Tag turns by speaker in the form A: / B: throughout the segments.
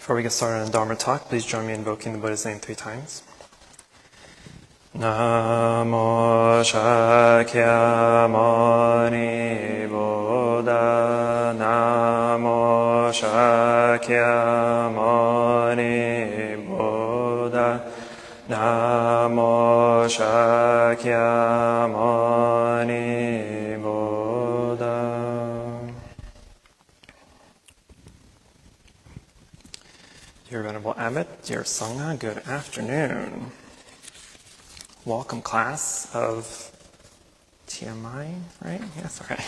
A: Before we get started on Dharma talk, please join me in invoking the Buddha's name 3 times. Namo Shakyamuni Buddha. Namo Shakyamuni Buddha. Namo Shakyamuni Buddha. Dear Venerable Abbot, dear Sangha, good afternoon. Welcome, class of TMI, right? Yes, okay.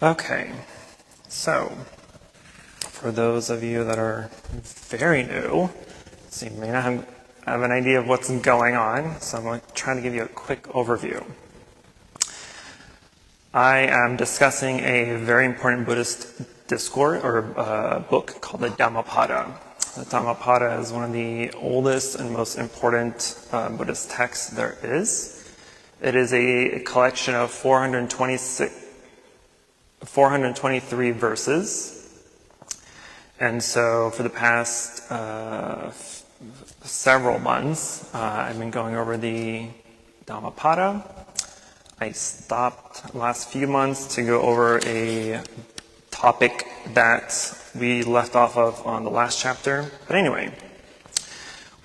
A: Okay, so for those of you that are very new, so you may not have an idea of what's going on, so I'm going to try to give you a quick overview. I am discussing a very important Buddhist discourse or book called the Dhammapada. The Dhammapada is one of the oldest and most important Buddhist texts there is. It is a collection of 423 verses. And so for the past several months, I've been going over the Dhammapada. I stopped last few months to go over a topic that we left off of on the last chapter. But anyway,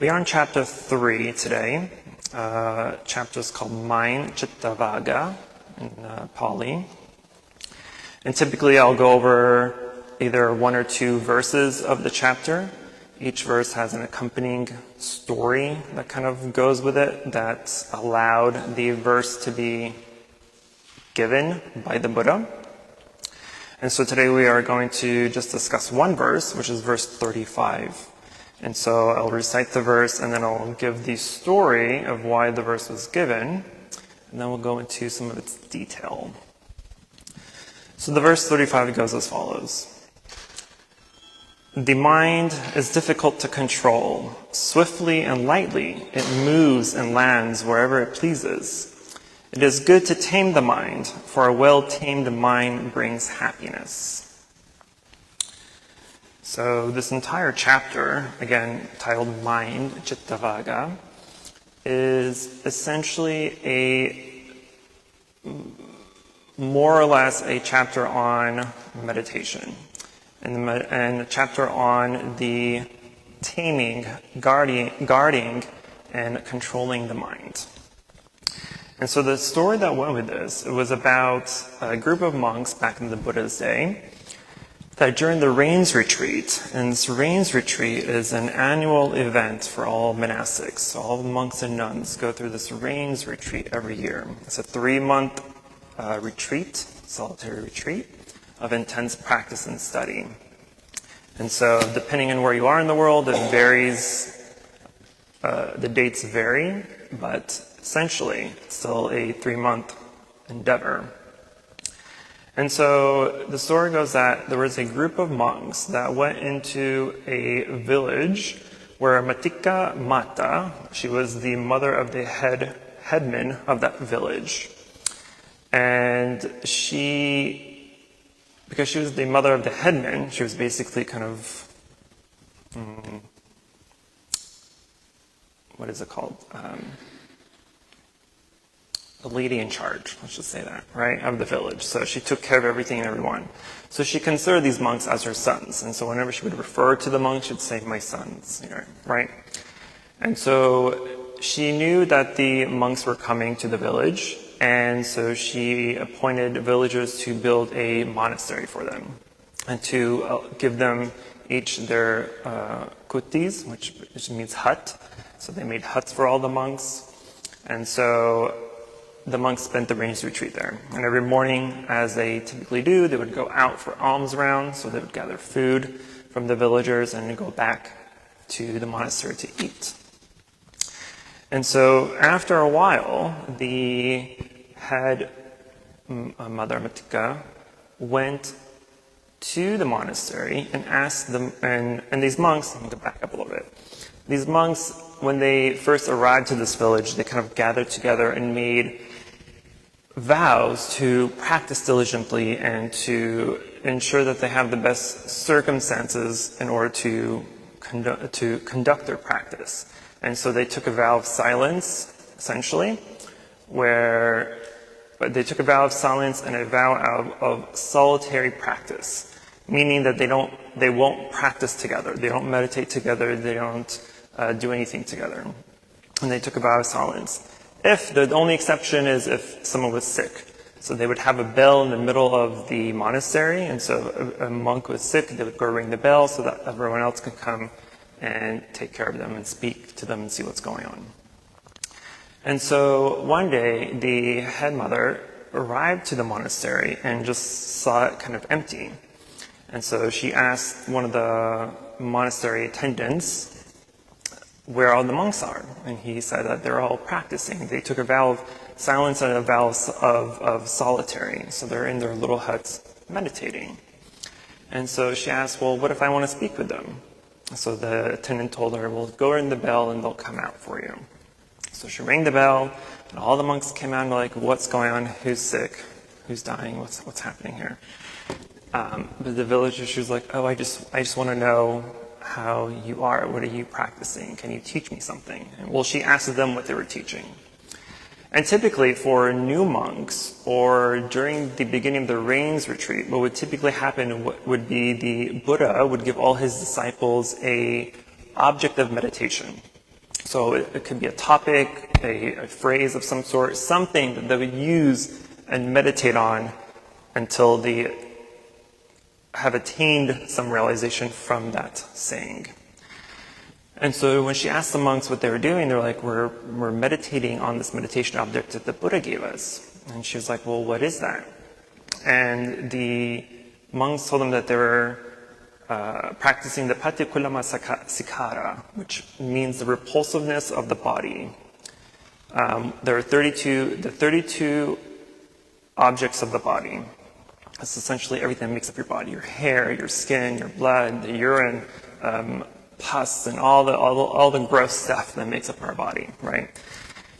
A: we are in chapter 3 today. Chapter is called Mind Chitta Vaga in Pali. And typically I'll go over either 1 or 2 verses of the chapter. Each verse has an accompanying story that kind of goes with it that allowed the verse to be given by the Buddha. And so today we are going to just discuss one verse, which is verse 35. And so I'll recite the verse and then I'll give the story of why the verse was given. And then we'll go into some of its detail. So the verse 35 goes as follows. The mind is difficult to control. Swiftly and lightly, it moves and lands wherever it pleases. It is good to tame the mind, for a well-tamed mind brings happiness. So this entire chapter, again titled Mind Chitta Vaga, is essentially more or less a chapter on meditation. And a chapter on the taming, guarding, and controlling the mind. And so the story that went with this, it was about a group of monks back in the Buddha's day that during the rains retreat, and this rains retreat is an annual event for all monastics. So all the monks and nuns go through this rains retreat every year. It's a 3-month retreat, solitary retreat, of intense practice and study. And so depending on where you are in the world, it varies, the dates vary, but essentially it's still a 3-month endeavor. And so the story goes that there was a group of monks that went into a village where Matika Mata, she was the mother of the headman of that village. And because she was the mother of the headman, she was basically kind of, what is it called? The lady in charge, let's just say that, right, of the village. So she took care of everything and everyone. So she considered these monks as her sons. And so whenever she would refer to the monks, she'd say, my sons, right? And so she knew that the monks were coming to the village. And so she appointed villagers to build a monastery for them and to give them each their kutis, which means hut. So they made huts for all the monks. And so the monks spent the rains retreat there. And every morning, as they typically do, they would go out for alms rounds. So they would gather food from the villagers and go back to the monastery to eat. And so after a while, the head Mother Matika went to the monastery and asked them, and these monks, I'm going to back up a little bit. These monks when they first arrived to this village, they kind of gathered together and made vows to practice diligently and to ensure that they have the best circumstances in order to conduct their practice. And so they took a vow of silence, essentially, but they took a vow of silence and a vow of solitary practice, meaning that they won't practice together, they don't meditate together, they don't do anything together. And they took a vow of silence. If the only exception is if someone was sick. So they would have a bell in the middle of the monastery, and so a monk was sick, they would go ring the bell so that everyone else could come and take care of them and speak to them and see what's going on. And so one day, the head mother arrived to the monastery and just saw it kind of empty. And so she asked one of the monastery attendants where all the monks are. And he said that they're all practicing. They took a vow of silence and a vow of solitary. So they're in their little huts meditating. And so she asked, well, what if I want to speak with them? So the attendant told her, well, go ring the bell and they'll come out for you. So she rang the bell, and all the monks came out and were like, what's going on? Who's sick? Who's dying? What's happening here? But the villager, she was like, oh, I just want to know how you are. What are you practicing? Can you teach me something? And, well, she asked them what they were teaching. And typically for new monks or during the beginning of the rains retreat, what would typically happen would be the Buddha would give all his disciples a object of meditation. So it could be a topic, a phrase of some sort, something that they would use and meditate on until they have attained some realization from that saying. And so when she asked the monks what they were doing, they're like, we're meditating on this meditation object that the Buddha gave us. And she was like, well, what is that? And the monks told them that they were practicing the Patikulama Sikara, which means the repulsiveness of the body. There are 32 objects of the body. That's essentially everything that makes up your body: your hair, your skin, your blood, the urine, pus, and all the gross stuff that makes up our body, right?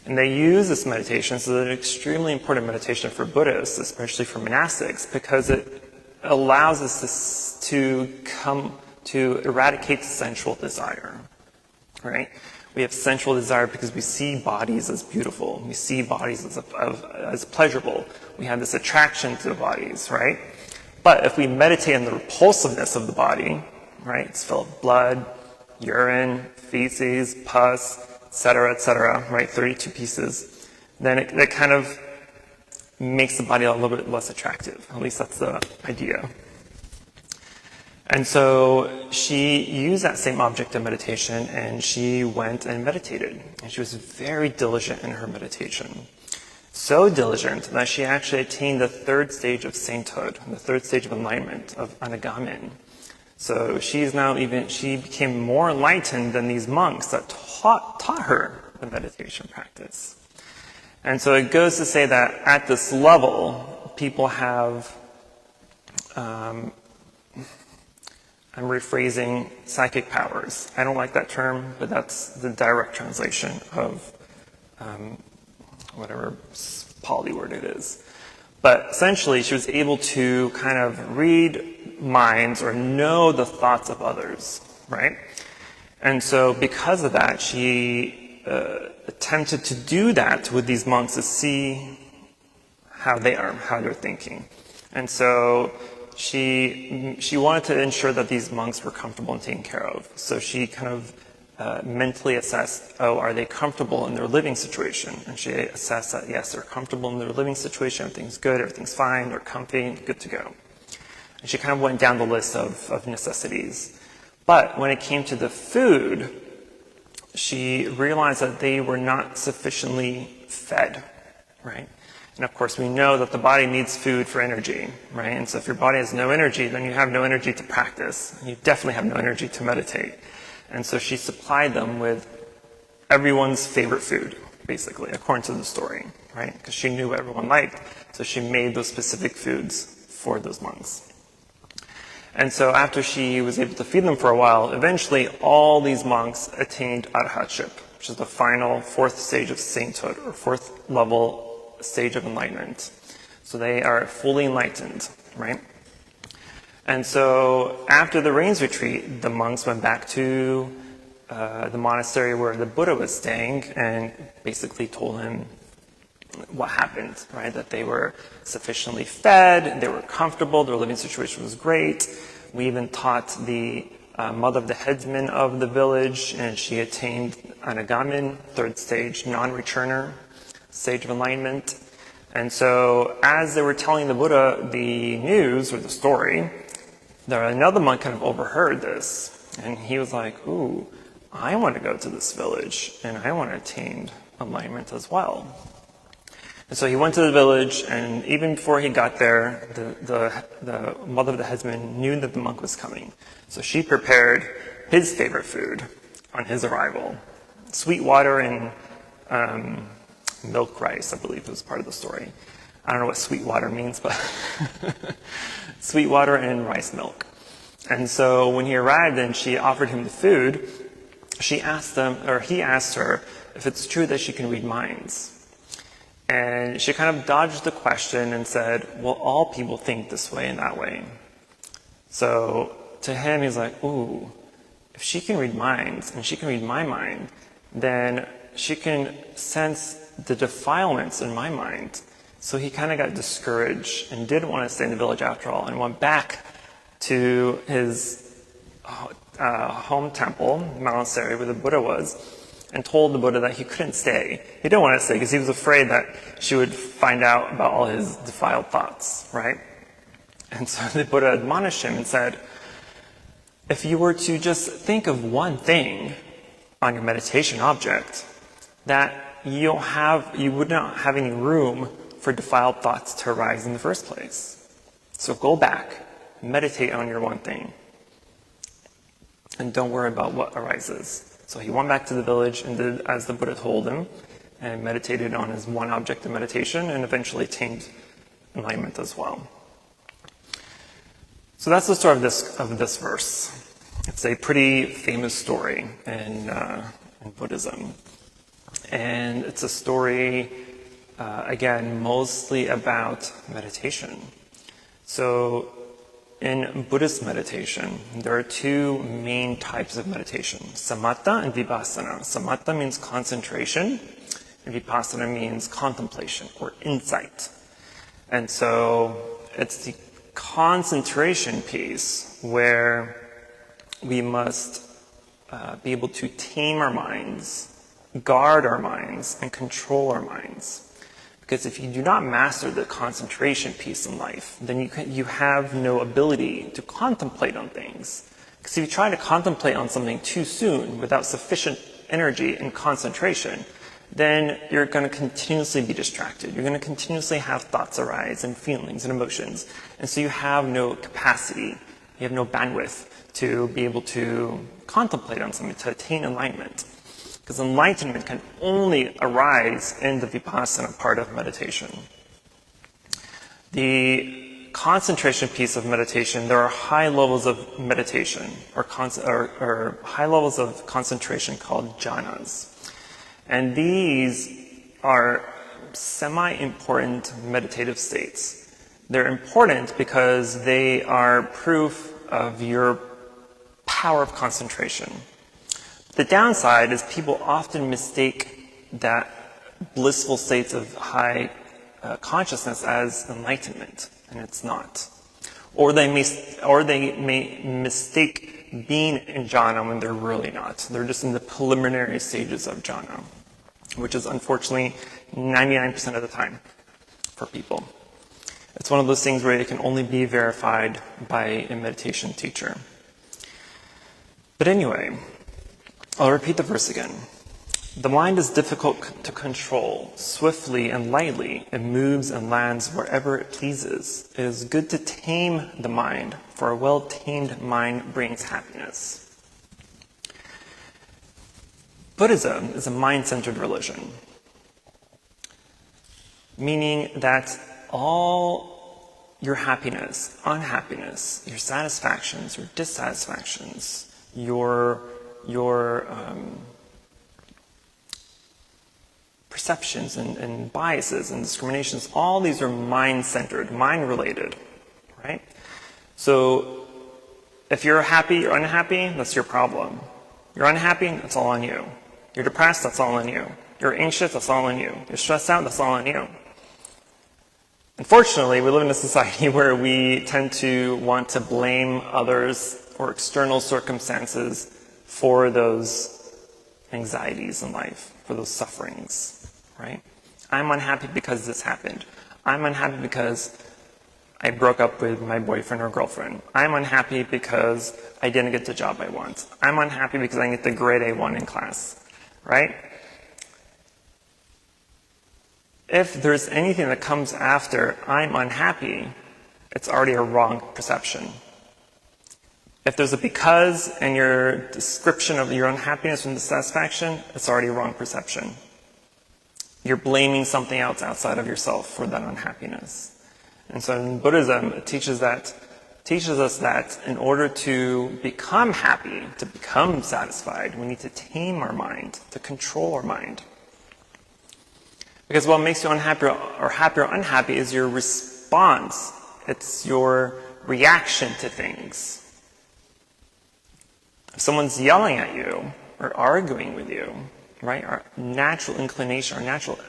A: And they use this meditation, so it's an extremely important meditation for Buddhists, especially for monastics, because it allows us to eradicate sensual desire, right? We have sensual desire because we see bodies as beautiful. We see bodies as pleasurable. We have this attraction to the bodies, right? But if we meditate on the repulsiveness of the body, right? It's full of blood, urine, feces, pus, etc., right? 32 pieces. Then it kind of makes the body a little bit less attractive. At least that's the idea. And so she used that same object of meditation and she went and meditated. And she was very diligent in her meditation. So diligent that she actually attained the third stage of sainthood, the third stage of enlightenment, of anagamin. So she became more enlightened than these monks that taught her the meditation practice. And so it goes to say that at this level, people have, I'm rephrasing, psychic powers. I don't like that term, but that's the direct translation of whatever Pali word it is. But essentially, she was able to kind of read minds or know the thoughts of others, right? And so because of that, she attempted to do that with these monks to see how they are, how they're thinking. And so she wanted to ensure that these monks were comfortable and taken care of. So she kind of mentally assessed, are they comfortable in their living situation? And she assessed that, yes, they're comfortable in their living situation, everything's good, everything's fine, they're comfy, good to go. And she kind of went down the list of necessities. But when it came to the food, she realized that they were not sufficiently fed, right? And of course, we know that the body needs food for energy, right? And so if your body has no energy, then you have no energy to practice. You definitely have no energy to meditate. And so she supplied them with everyone's favorite food, basically, according to the story, right? Because she knew what everyone liked, so she made those specific foods for those monks. And so after she was able to feed them for a while, eventually all these monks attained arhatship, which is the final fourth stage of sainthood, or fourth level stage of enlightenment. So they are fully enlightened, right? And so after the rains retreat, the monks went back to the monastery where the Buddha was staying and basically told him what happened, right? That they were sufficiently fed, they were comfortable, their living situation was great. We even taught the mother of the headsman of the village, and she attained anagamin, third stage, non-returner, stage of enlightenment. And so as they were telling the Buddha the news or the story, another monk kind of overheard this, and he was like, ooh, I want to go to this village, and I want to attain enlightenment as well. And so he went to the village, and even before he got there, the mother of the headsman knew that the monk was coming. So she prepared his favorite food on his arrival. Sweet water and milk rice, I believe, was part of the story. I don't know what sweet water means, but sweet water and rice milk. And so when he arrived and she offered him the food, he asked her if it's true that she can read minds. And she kind of dodged the question and said, well, all people think this way and that way. So to him, he's like, ooh, if she can read minds and she can read my mind, then she can sense the defilements in my mind. So he kind of got discouraged and didn't want to stay in the village after all, and went back to his home temple, monastery where the Buddha was, and told the Buddha that he couldn't stay. He didn't want to stay because he was afraid that she would find out about all his defiled thoughts, right? And so the Buddha admonished him and said, if you were to just think of one thing on your meditation object, that you would not have any room for defiled thoughts to arise in the first place. So go back, meditate on your one thing, and don't worry about what arises. So he went back to the village and did as the Buddha told him, and meditated on his one object of meditation, and eventually attained enlightenment as well. So that's the story of this verse. It's a pretty famous story in Buddhism. And it's a story, again, mostly about meditation. So in Buddhist meditation, there are two main types of meditation, samatha and vipassana. Samatha means concentration, and vipassana means contemplation or insight. And so it's the concentration piece where we must be able to tame our minds, guard our minds, and control our minds. Because if you do not master the concentration piece in life, then you have no ability to contemplate on things. Because if you try to contemplate on something too soon without sufficient energy and concentration, then you're going to continuously be distracted. You're going to continuously have thoughts arise and feelings and emotions. And so you have no capacity, you have no bandwidth to be able to contemplate on something, to attain enlightenment. Because enlightenment can only arise in the vipassana part of meditation. The concentration piece of meditation, there are high levels of meditation, or high levels of concentration called jhanas. And these are semi-important meditative states. They're important because they are proof of your power of concentration. The downside is people often mistake that blissful states of high consciousness as enlightenment, and it's not. Or they may mistake being in jhana when they're really not. They're just in the preliminary stages of jhana, which is unfortunately 99% of the time for people. It's one of those things where it can only be verified by a meditation teacher. But anyway, I'll repeat the verse again. The mind is difficult to control. Swiftly and lightly it moves and lands wherever it pleases. It is good to tame the mind, for a well-tamed mind brings happiness. Buddhism is a mind-centered religion, meaning that all your happiness, unhappiness, your satisfactions, your dissatisfactions, your perceptions and biases and discriminations, all these are mind-centered, mind-related, right? So if you're happy or unhappy, that's your problem. You're unhappy, that's all on you. You're depressed, that's all on you. You're anxious, that's all on you. You're stressed out, that's all on you. Unfortunately, we live in a society where we tend to want to blame others or external circumstances for those anxieties in life, for those sufferings, right? I'm unhappy because this happened. I'm unhappy because I broke up with my boyfriend or girlfriend. I'm unhappy because I didn't get the job I want. I'm unhappy because I didn't get the grade I want in class, right? If there's anything that comes after I'm unhappy, it's already a wrong perception. If there's a because in your description of your unhappiness and dissatisfaction, it's already a wrong perception. You're blaming something else outside of yourself for that unhappiness. And so in Buddhism, it teaches us that in order to become happy, to become satisfied, we need to tame our mind, to control our mind. Because what makes you unhappy or happy or unhappy is your response. It's your reaction to things. If someone's yelling at you or arguing with you, right, our natural inclination, our natural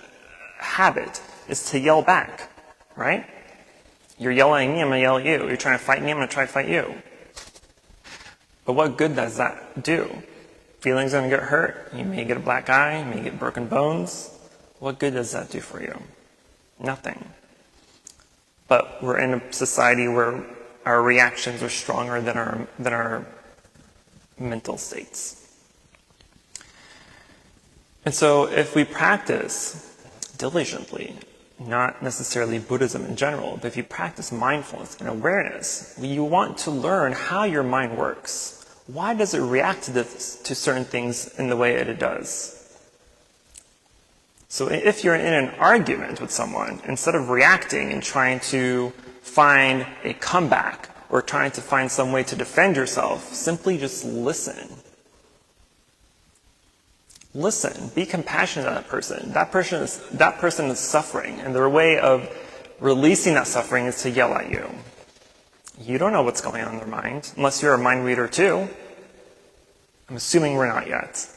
A: habit is to yell back, right? You're yelling at me, I'm going to yell at you. You're trying to fight me, I'm going to try to fight you. But what good does that do? Feelings are going to get hurt. You may get a black eye, you may get broken bones. What good does that do for you? Nothing. But we're in a society where our reactions are stronger than our mental states. And so if we practice diligently, not necessarily Buddhism in general, but if you practice mindfulness and awareness, you want to learn how your mind works. Why does it react to certain things in the way that it does? So if you're in an argument with someone, instead of reacting and trying to find a comeback or trying to find some way to defend yourself, simply just listen. Listen. Be compassionate to that person. That person is suffering, and their way of releasing that suffering is to yell at you. You don't know what's going on in their mind, unless you're a mind reader too. I'm assuming we're not yet.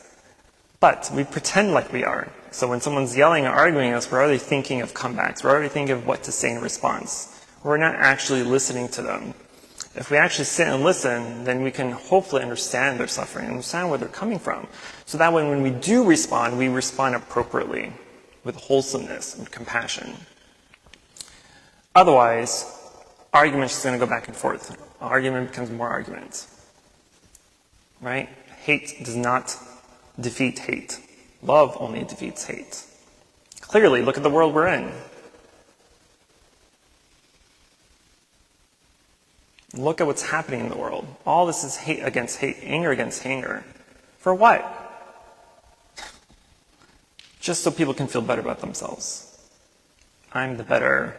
A: But we pretend like we are. So when someone's yelling or arguing at us, we're already thinking of comebacks. We're already thinking of what to say in response. We're not actually listening to them. If we actually sit and listen, then we can hopefully understand their suffering, understand where they're coming from. So that way when we do respond, we respond appropriately with wholesomeness and compassion. Otherwise, argument's just going to go back and forth. Argument becomes more argument. Right? Hate does not defeat hate. Love only defeats hate. Clearly, look at the world we're in. Look at what's happening in the world. All this is hate against hate, anger against anger. For what? Just so people can feel better about themselves. I'm the better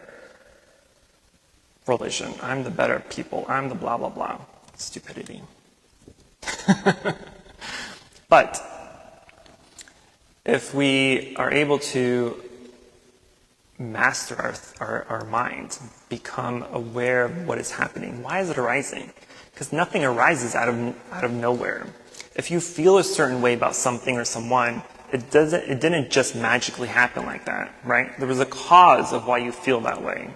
A: religion. I'm the better people. I'm the blah, blah, blah. Stupidity. But if we are able to master our mind, become aware of what is happening, why is it arising? Because nothing arises out of nowhere. If you feel a certain way about something or someone, it didn't just magically happen like that, right? There was a cause of why you feel that way.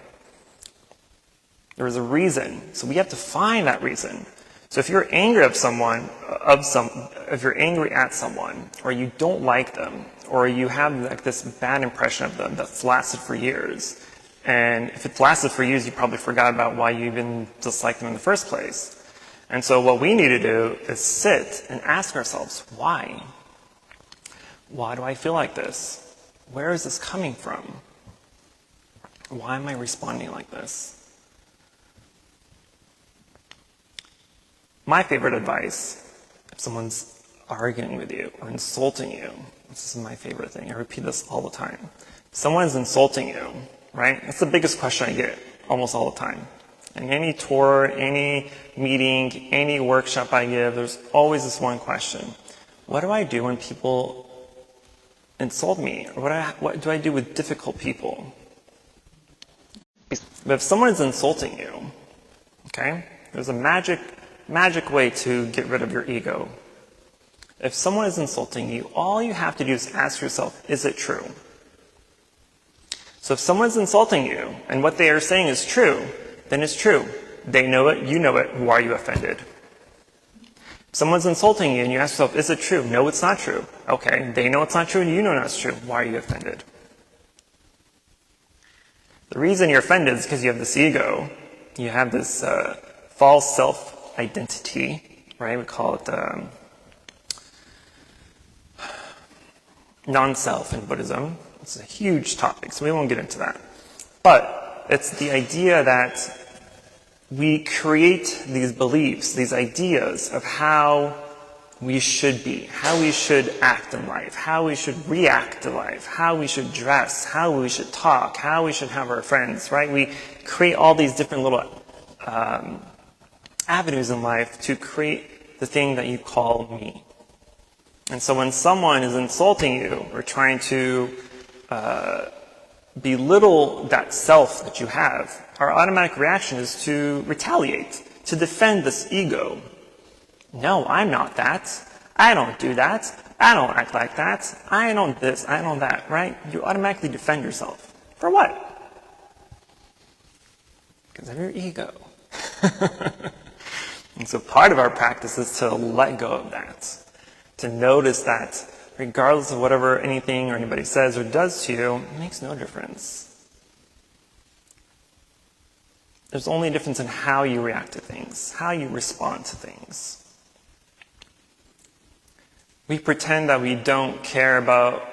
A: There was a reason. So we have to find that reason. So if you're angry if you're angry at someone, or you don't like them, or you have like this bad impression of them that's lasted for years, and if it's lasted for years, you probably forgot about why you even disliked them in the first place. And so what we need to do is sit and ask ourselves, why? Why do I feel like this? Where is this coming from? Why am I responding like this? My favorite advice, if someone's arguing with you or insulting you, this is my favorite thing. I repeat this all the time. If someone's insulting you, right? That's the biggest question I get almost all the time. In any tour, any meeting, any workshop I give, there's always this one question. What do I do when people insult me? Or what do I do with difficult people? But if someone is insulting you, okay, there's a magic way to get rid of your ego. If someone is insulting you, all you have to do is ask yourself, is it true? So if someone's insulting you, and what they are saying is true, then it's true. They know it, you know it, why are you offended? If someone's insulting you, and you ask yourself, is it true? No, it's not true. Okay, they know it's not true, and you know it's true. Why are you offended? The reason you're offended is because you have this ego. You have this false self-identity, right? We call it non-self in Buddhism. It's a huge topic, so we won't get into that. But it's the idea that we create these beliefs, these ideas of how we should be, how we should act in life, how we should react to life, how we should dress, how we should talk, how we should have our friends, right? We create all these different little avenues in life to create the thing that you call me. And so when someone is insulting you or trying to belittle that self that you have, our automatic reaction is to retaliate, to defend this ego. No, I'm not that. I don't do that. I don't act like that. I don't this, I don't that, right? You automatically defend yourself. For what? Because of your ego. And so part of our practice is to let go of that. To notice that regardless of whatever anything or anybody says or does to you, it makes no difference. There's only a difference in how you react to things, how you respond to things. We pretend that we don't care about.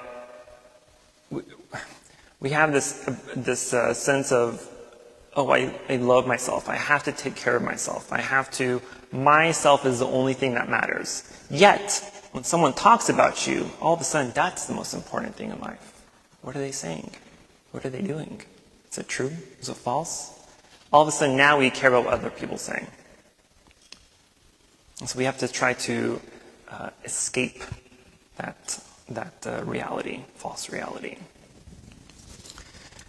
A: We have this sense of, oh, I love myself. I have to take care of myself. Myself is the only thing that matters. Yet, when someone talks about you, all of a sudden that's the most important thing in life. What are they saying? What are they doing? Is it true? Is it false? All of a sudden now we care about what other people are saying. And so we have to try to escape that reality, false reality.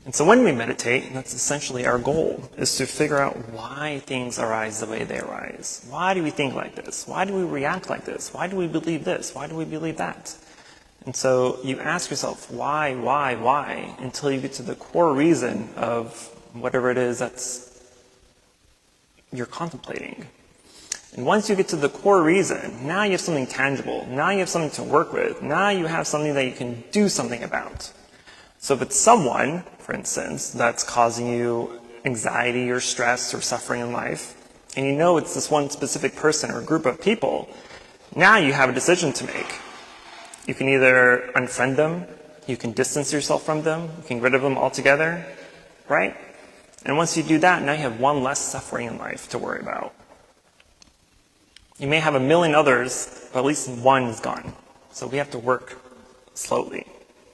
A: And so when we meditate, that's essentially our goal, is to figure out why things arise the way they arise. Why do we think like this? Why do we react like this? Why do we believe this? Why do we believe that? And so you ask yourself, why, until you get to the core reason of whatever it is that's you're contemplating. And once you get to the core reason, now you have something tangible. Now you have something to work with. Now you have something that you can do something about. So if it's someone, for instance, that's causing you anxiety or stress or suffering in life, and you know it's this one specific person or group of people, now you have a decision to make. You can either unfriend them, you can distance yourself from them, you can get rid of them altogether, right? And once you do that, now you have one less suffering in life to worry about. You may have a million others, but at least one is gone. So we have to work slowly,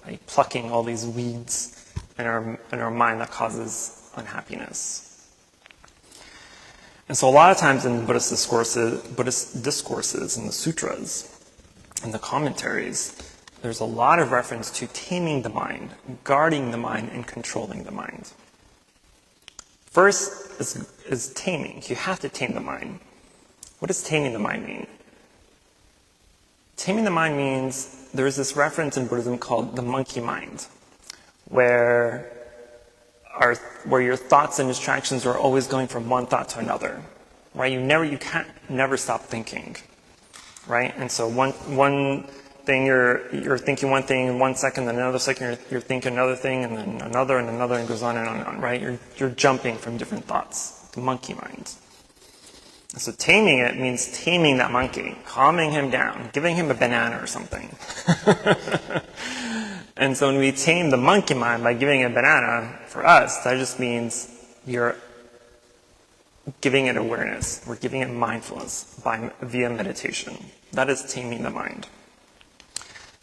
A: by plucking all these weeds in our mind that causes unhappiness. And so a lot of times in Buddhist discourses in the sutras, in the commentaries, there's a lot of reference to taming the mind, guarding the mind, and controlling the mind. First is taming. You have to tame the mind. What does taming the mind mean? Taming the mind means there's this reference in Buddhism called the monkey mind, where your thoughts and distractions are always going from one thought to another, right? You can't never stop thinking, right? And so one thing you're thinking one thing in 1 second, then another second you're thinking another thing, and then another, and it goes on and on and on, right? You're jumping from different thoughts, the monkey mind. So taming it means taming that monkey, calming him down, giving him a banana or something. And so when we tame the monkey mind by giving it a banana, for us, that just means you're giving it awareness. We're giving it mindfulness via meditation. That is taming the mind.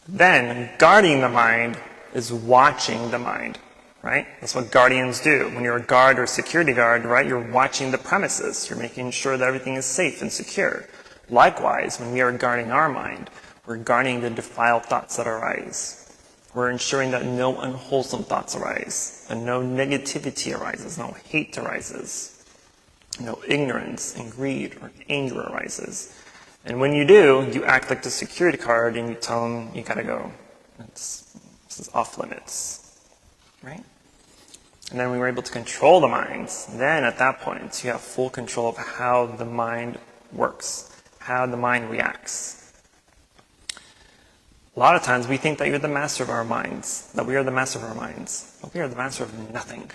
A: Then guarding the mind is watching the mind. right? That's what guardians do. When you're a guard or a security guard, right, you're watching the premises. You're making sure that everything is safe and secure. Likewise, when we are guarding our mind, we're guarding the defiled thoughts that arise. We're ensuring that no unwholesome thoughts arise, and no negativity arises, no hate arises, no ignorance and greed or anger arises. And when you do, you act like the security guard and you tell them, you gotta go. This is off limits, right? And then we were able to control the minds. Then at that point, you have full control of how the mind works, how the mind reacts. A lot of times we think that you're the master of our minds, that we are the master of our minds, but we are the master of nothing.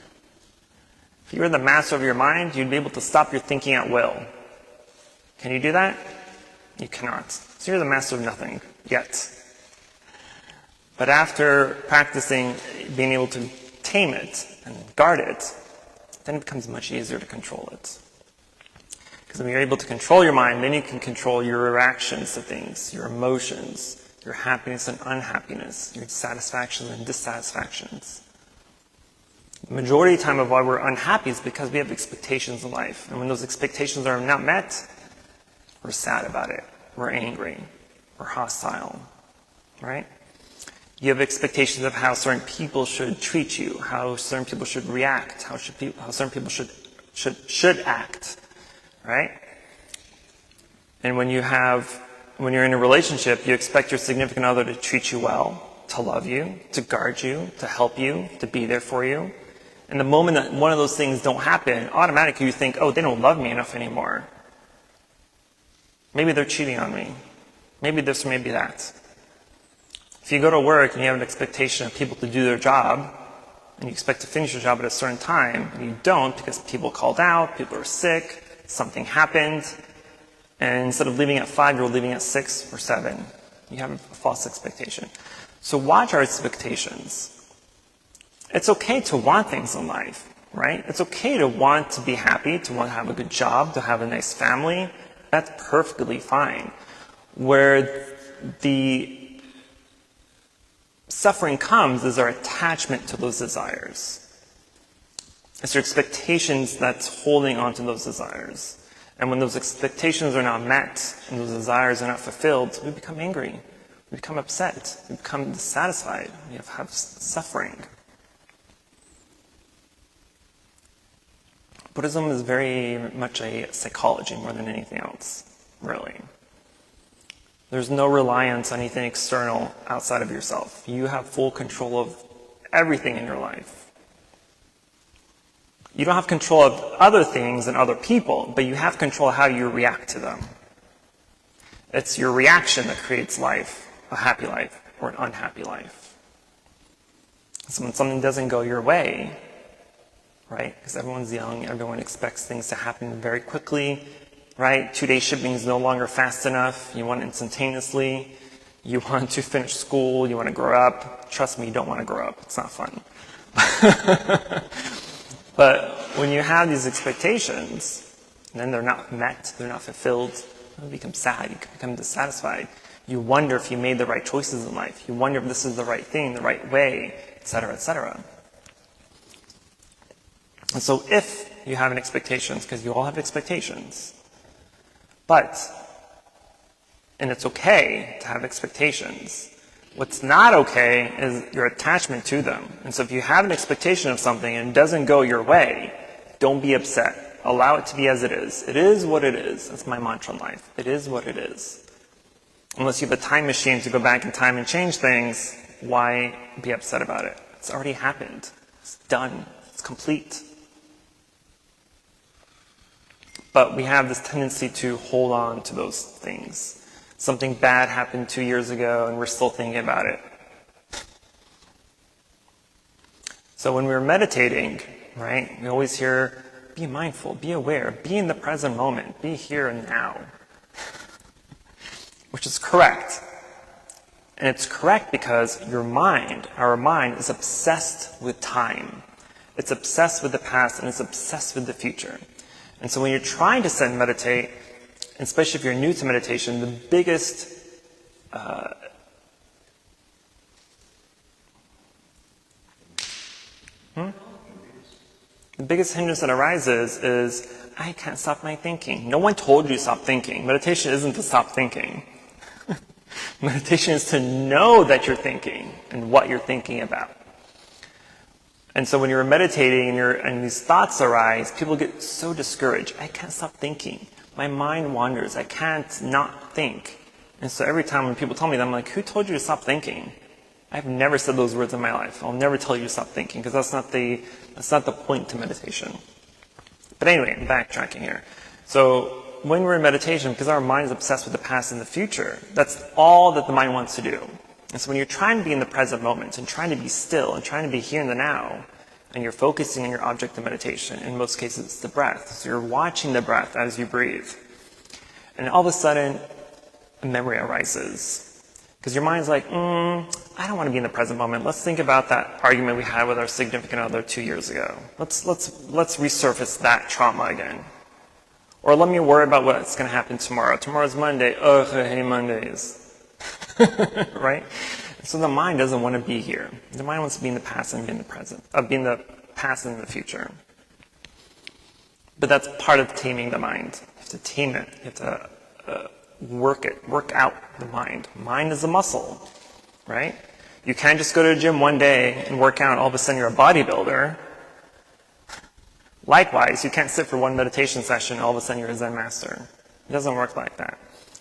A: If you were the master of your mind, you'd be able to stop your thinking at will. Can you do that? You cannot. So you're the master of nothing, yet. But after practicing being able to tame it and guard it, then it becomes much easier to control it. Because when you're able to control your mind, then you can control your reactions to things, your emotions, your happiness and unhappiness, your satisfactions and dissatisfactions. The majority of the time of why we're unhappy is because we have expectations in life. And when those expectations are not met, we're sad about it. We're angry. We're hostile. Right? You have expectations of how certain people should treat you, how certain people should react, how certain people should act. Right? And when you're in a relationship, you expect your significant other to treat you well, to love you, to guard you, to help you, to be there for you. And the moment that one of those things don't happen, automatically you think, oh, they don't love me enough anymore. Maybe they're cheating on me. Maybe this, maybe that. If you go to work and you have an expectation of people to do their job, and you expect to finish your job at a certain time, and you don't because people called out, people are sick, something happened, and instead of leaving at 5, you're leaving at 6 or 7. You have a false expectation. So watch our expectations. It's okay to want things in life, right? It's okay to want to be happy, to want to have a good job, to have a nice family. That's perfectly fine. Where the suffering comes is our attachment to those desires. It's your expectations that's holding on to those desires. And when those expectations are not met and those desires are not fulfilled, we become angry. We become upset. We become dissatisfied. We have suffering. Buddhism is very much a psychology more than anything else, really. There's no reliance on anything external outside of yourself. You have full control of everything in your life. You don't have control of other things and other people, but you have control of how you react to them. It's your reaction that creates life, a happy life or an unhappy life. So when something doesn't go your way, right? Because everyone's young, everyone expects things to happen very quickly, right? 2-day shipping is no longer fast enough. You want it instantaneously. You want to finish school. You want to grow up. Trust me, you don't want to grow up. It's not fun. But when you have these expectations, and then they're not met, they're not fulfilled, you become sad, you become dissatisfied. You wonder if you made the right choices in life. You wonder if this is the right thing, the right way, etc., etc. And so if you have an expectation, because you all have expectations, and it's okay to have expectations, what's not okay is your attachment to them. And so if you have an expectation of something and it doesn't go your way, don't be upset. Allow it to be as it is. It is what it is. That's my mantra in life. It is what it is. Unless you have a time machine to go back in time and change things, why be upset about it? It's already happened. It's done. It's complete. But we have this tendency to hold on to those things. Something bad happened 2 years ago and we're still thinking about it. So when we're meditating, right, we always hear, be mindful, be aware, be in the present moment, be here and now. Which is correct. And it's correct because your mind, our mind, is obsessed with time. It's obsessed with the past and it's obsessed with the future. And so when you're trying to sit and meditate, especially if you're new to meditation, the biggest The biggest hindrance that arises is, I can't stop my thinking. No one told you to stop thinking. Meditation isn't to stop thinking. Meditation is to know that you're thinking and what you're thinking about. And so when you're meditating and these thoughts arise, people get so discouraged. I can't stop thinking. My mind wanders. I can't not think. And so every time when people tell me that, I'm like, who told you to stop thinking? I've never said those words in my life. I'll never tell you to stop thinking, because that's not the point to meditation. But anyway, I'm backtracking here. So when we're in meditation, because our mind is obsessed with the past and the future, that's all that the mind wants to do. And so when you're trying to be in the present moment and trying to be still and trying to be here in the now, and you're focusing on your object of meditation, in most cases it's the breath. So you're watching the breath as you breathe. And all of a sudden, a memory arises. Because your mind's like, I don't want to be in the present moment. Let's think about that argument we had with our significant other 2 years ago. Let's resurface that trauma again. Or let me worry about what's going to happen tomorrow. Tomorrow's Monday. Ugh, I hate Mondays. Right? So the mind doesn't want to be here. The mind wants to be in the past and be in the present. Be in the past and in the future. But that's part of taming the mind. You have to tame it. You have to work out the mind. Mind is a muscle, right? You can't just go to the gym one day and work out and all of a sudden you're a bodybuilder. Likewise, you can't sit for one meditation session and all of a sudden you're a Zen master. It doesn't work like that.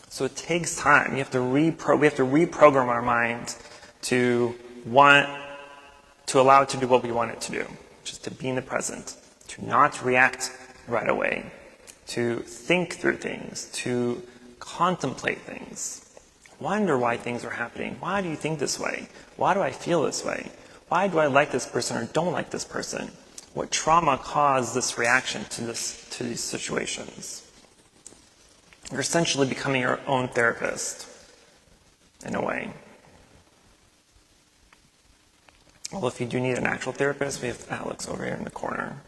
A: So it takes time. We have to reprogram our mind to allow it to do what we want it to do, which is to be in the present, to not react right away, to think through things, to contemplate things, wonder why things are happening. Why do you think this way? Why do I feel this way? Why do I like this person or don't like this person? What trauma caused this reaction to these situations? You're essentially becoming your own therapist, in a way. Well, if you do need an actual therapist, we have Alex over here in the corner.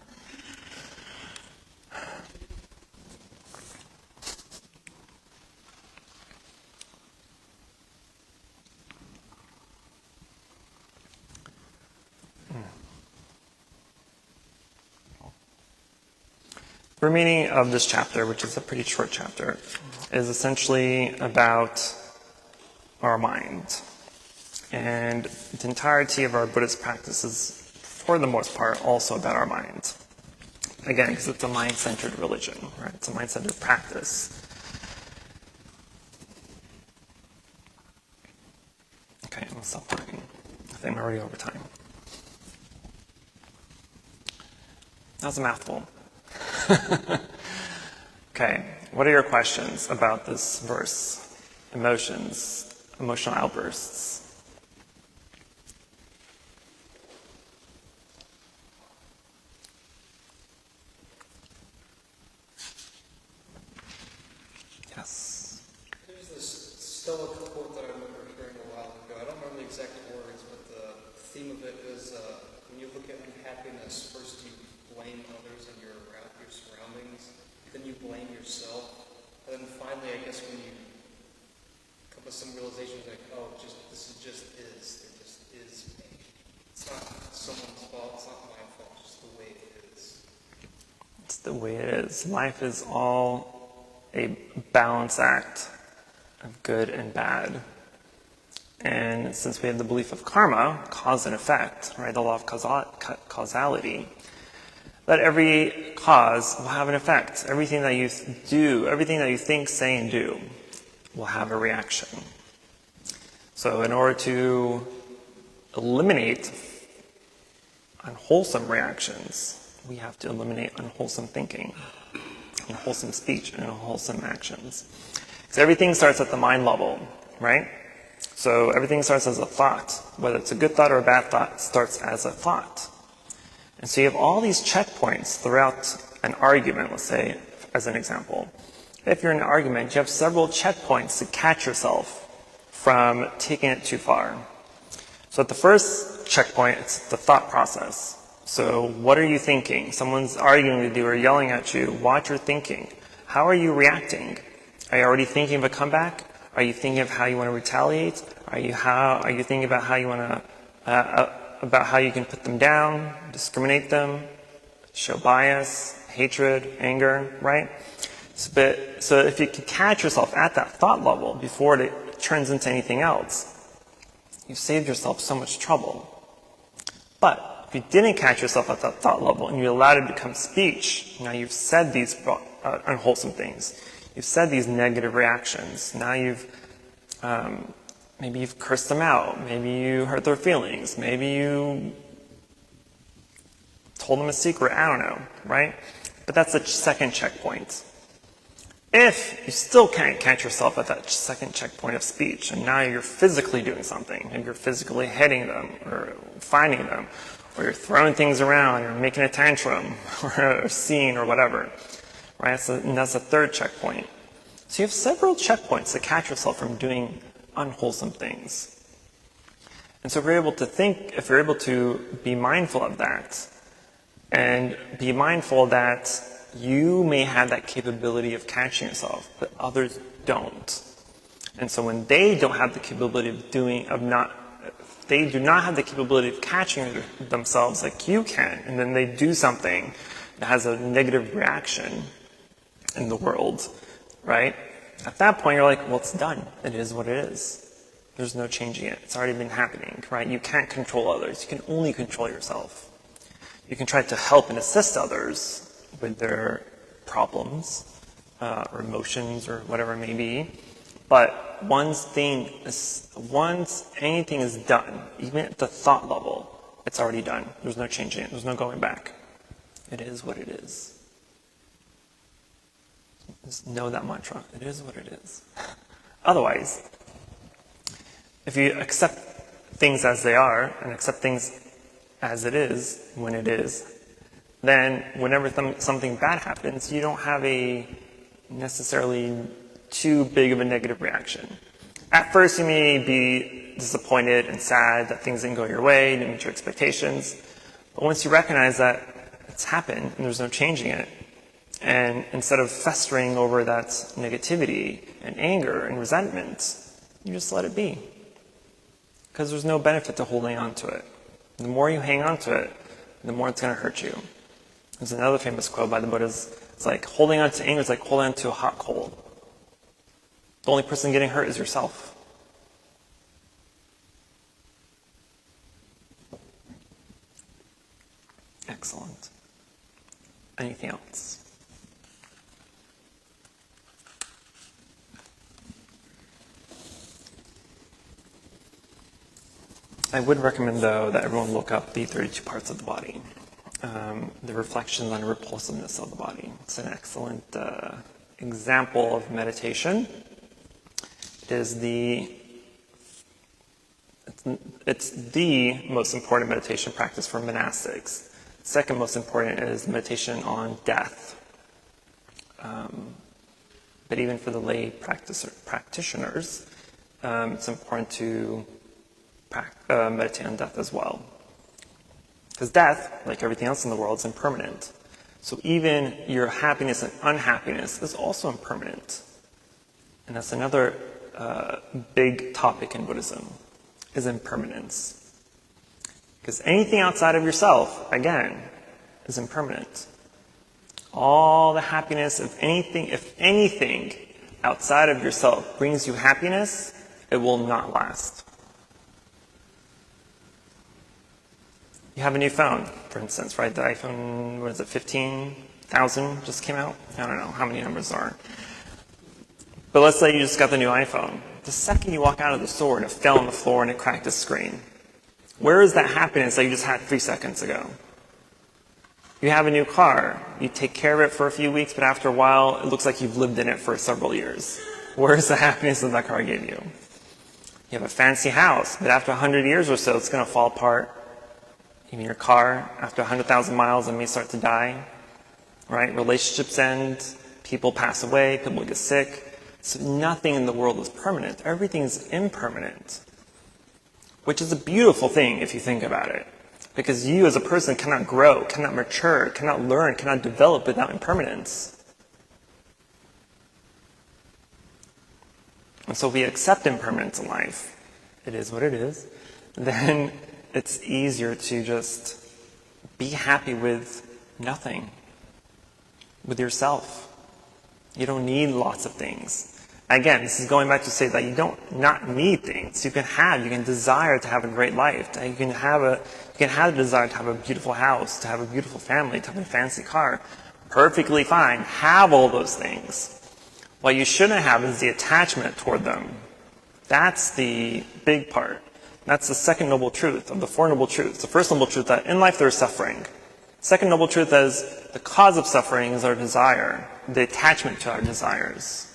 A: The remaining of this chapter, which is a pretty short chapter, is essentially about our mind. And the entirety of our Buddhist practice is, for the most part, also about our mind. Again, because it's a mind-centered religion, right? It's a mind-centered practice. Okay, I'm going to stop talking. I think I'm already over time. That was a mouthful. Okay, what are your questions about this verse? Emotional outbursts. Yes.
B: There's this Stoic quote that I remember hearing a while ago. I don't remember the exact words, but the theme of it is when you look at unhappiness, first you blame others and your surroundings, then you blame yourself, and then finally, I guess when you come to some realizations like, oh, this just is. It just is me. It's not someone's fault. It's not my fault. It's just the way it is.
A: It's the way it is. Life is all a balance act of good and bad. And since we have the belief of karma, cause and effect, right, the law of causality, that every cause will have an effect. Everything that you do, everything that you think, say, and do will have a reaction. So in order to eliminate unwholesome reactions, we have to eliminate unwholesome thinking, unwholesome speech, and unwholesome actions. Because everything starts at the mind level, right? So everything starts as a thought. Whether it's a good thought or a bad thought, it starts as a thought. And so you have all these checkpoints throughout an argument, let's say, as an example. If you're in an argument, you have several checkpoints to catch yourself from taking it too far. So at the first checkpoint, it's the thought process. So what are you thinking? Someone's arguing with you or yelling at you. Watch your thinking. How are you reacting? Are you already thinking of a comeback? Are you thinking of how you want to retaliate? Are you thinking about how you want to about how you can put them down, discriminate them, show bias, hatred, anger, right? So if you can catch yourself at that thought level before it turns into anything else, you've saved yourself so much trouble. But if you didn't catch yourself at that thought level and you allowed it to become speech, now you've said these unwholesome things. You've said these negative reactions. Now maybe you've cursed them out. Maybe you hurt their feelings. Maybe you told them a secret. I don't know, right? But that's the second checkpoint. If you still can't catch yourself at that second checkpoint of speech, and now you're physically doing something, and you're physically hitting them, or finding them, or you're throwing things around, you're making a tantrum, or a scene, or whatever, right? And that's the third checkpoint. So you have several checkpoints to catch yourself from doing unwholesome things. And so if you're able to be mindful of that, and be mindful that you may have that capability of catching yourself, but others don't. And so when they don't have the capability they do not have the capability of catching themselves like you can, and then they do something that has a negative reaction in the world, right? At that point, you're like, well, it's done. It is what it is. There's no changing it. It's already been happening, right? You can't control others. You can only control yourself. You can try to help and assist others with their problems or emotions or whatever it may be. But once anything is done, even at the thought level, it's already done. There's no changing it. There's no going back. It is what it is. Just know that mantra. It is what it is. Otherwise, if you accept things as they are and accept things as it is, when it is, then whenever something bad happens, you don't have a necessarily too big of a negative reaction. At first, you may be disappointed and sad that things didn't go your way, didn't meet your expectations. But once you recognize that it's happened and there's no changing it, and instead of festering over that negativity and anger and resentment, you just let it be. Because there's no benefit to holding on to it. The more you hang on to it, the more it's going to hurt you. There's another famous quote by the Buddhas. It's like holding on to anger is like holding on to a hot coal. The only person getting hurt is yourself. Excellent. Anything else? I would recommend, though, that everyone look up the 32 parts of the body. The reflections on repulsiveness of the body. It's an excellent example of meditation. It's the most important meditation practice for monastics. Second most important is meditation on death. But even for the lay practitioners, it's important to meditate on death as well. Because death, like everything else in the world, is impermanent. So even your happiness and unhappiness is also impermanent. And that's another big topic in Buddhism, is impermanence. Because anything outside of yourself, again, is impermanent. All the happiness, if anything outside of yourself brings you happiness, it will not last. You have a new phone, for instance, right? The iPhone, 15,000 just came out? I don't know how many numbers there are. But let's say you just got the new iPhone. The second you walk out of the store and it fell on the floor and it cracked the screen, where is that happiness that you just had 3 seconds ago? You have a new car. You take care of it for a few weeks, but after a while, it looks like you've lived in it for several years. Where is the happiness that that car gave you? You have a fancy house, but after 100 years or so, it's going to fall apart. Even your car, after 100,000 miles, it may start to die, right? Relationships end, people pass away, people get sick. So nothing in the world is permanent. Everything is impermanent, which is a beautiful thing if you think about it. Because you as a person cannot grow, cannot mature, cannot learn, cannot develop without impermanence. And so if we accept impermanence in life, it is what it is, then it's easier to just be happy with nothing, with yourself. You don't need lots of things. Again, this is going back to say that you don't not need things. You can desire to have a great life. You can have the desire to have a beautiful house, to have a beautiful family, to have a fancy car. Perfectly fine. Have all those things. What you shouldn't have is the attachment toward them. That's the big part. That's the second noble truth of the Four Noble Truths. The first noble truth that in life there is suffering. Second noble truth is the cause of suffering is our desire, the attachment to our desires.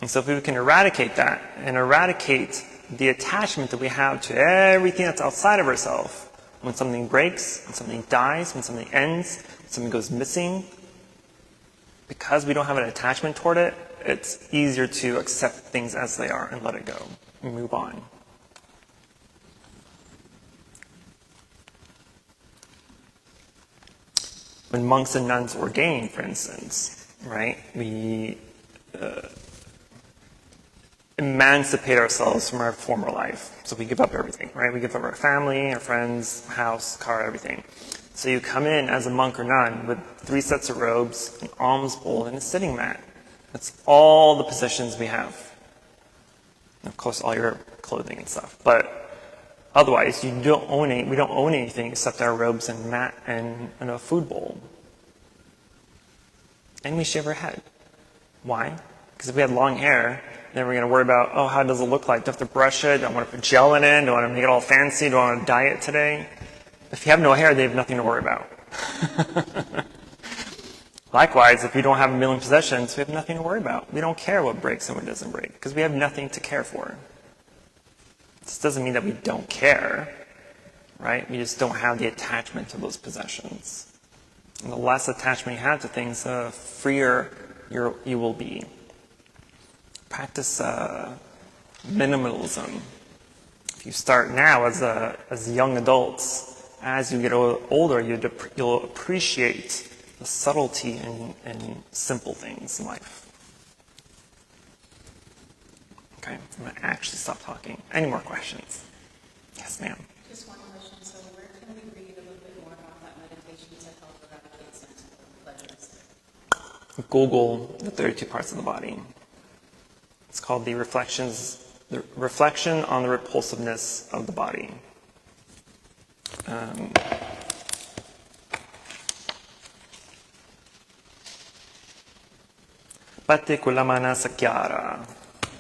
A: And so if we can eradicate that and eradicate the attachment that we have to everything that's outside of ourselves, when something breaks, when something dies, when something ends, when something goes missing, because we don't have an attachment toward it, it's easier to accept things as they are and let it go and move on. When monks and nuns ordain, for instance, right, we emancipate ourselves from our former life. So we give up everything, right? We give up our family, our friends, house, car, everything. So you come in as a monk or nun with 3 sets of robes, an alms bowl, and a sitting mat. That's all the possessions we have. And of course, all your clothing and stuff. But otherwise, we don't own anything except our robes and mat and a food bowl. And we shave our head. Why? Because if we had long hair, then we're going to worry about, oh, how does it look like? Do I have to brush it? Do I want to put gel in it? Do I want to make it all fancy? Do I want to dye it today? If you have no hair, they have nothing to worry about. Likewise, if we don't have a million possessions, we have nothing to worry about. We don't care what breaks and what doesn't break, because we have nothing to care for. This doesn't mean that we don't care, right? We just don't have the attachment to those possessions. And the less attachment you have to things, the freer you will be. Practice minimalism. If you start now as young adults, as you get older, you'll appreciate the subtlety and simple things in life. Okay, I'm going to actually stop talking. Any more questions? Yes, ma'am.
C: Just one question. So where can we read a little bit more about that meditation to help eradicate sensual pleasures?
A: Google the 32 parts of the body. It's called the reflection on the repulsiveness of the body. Pati kulamana sakyara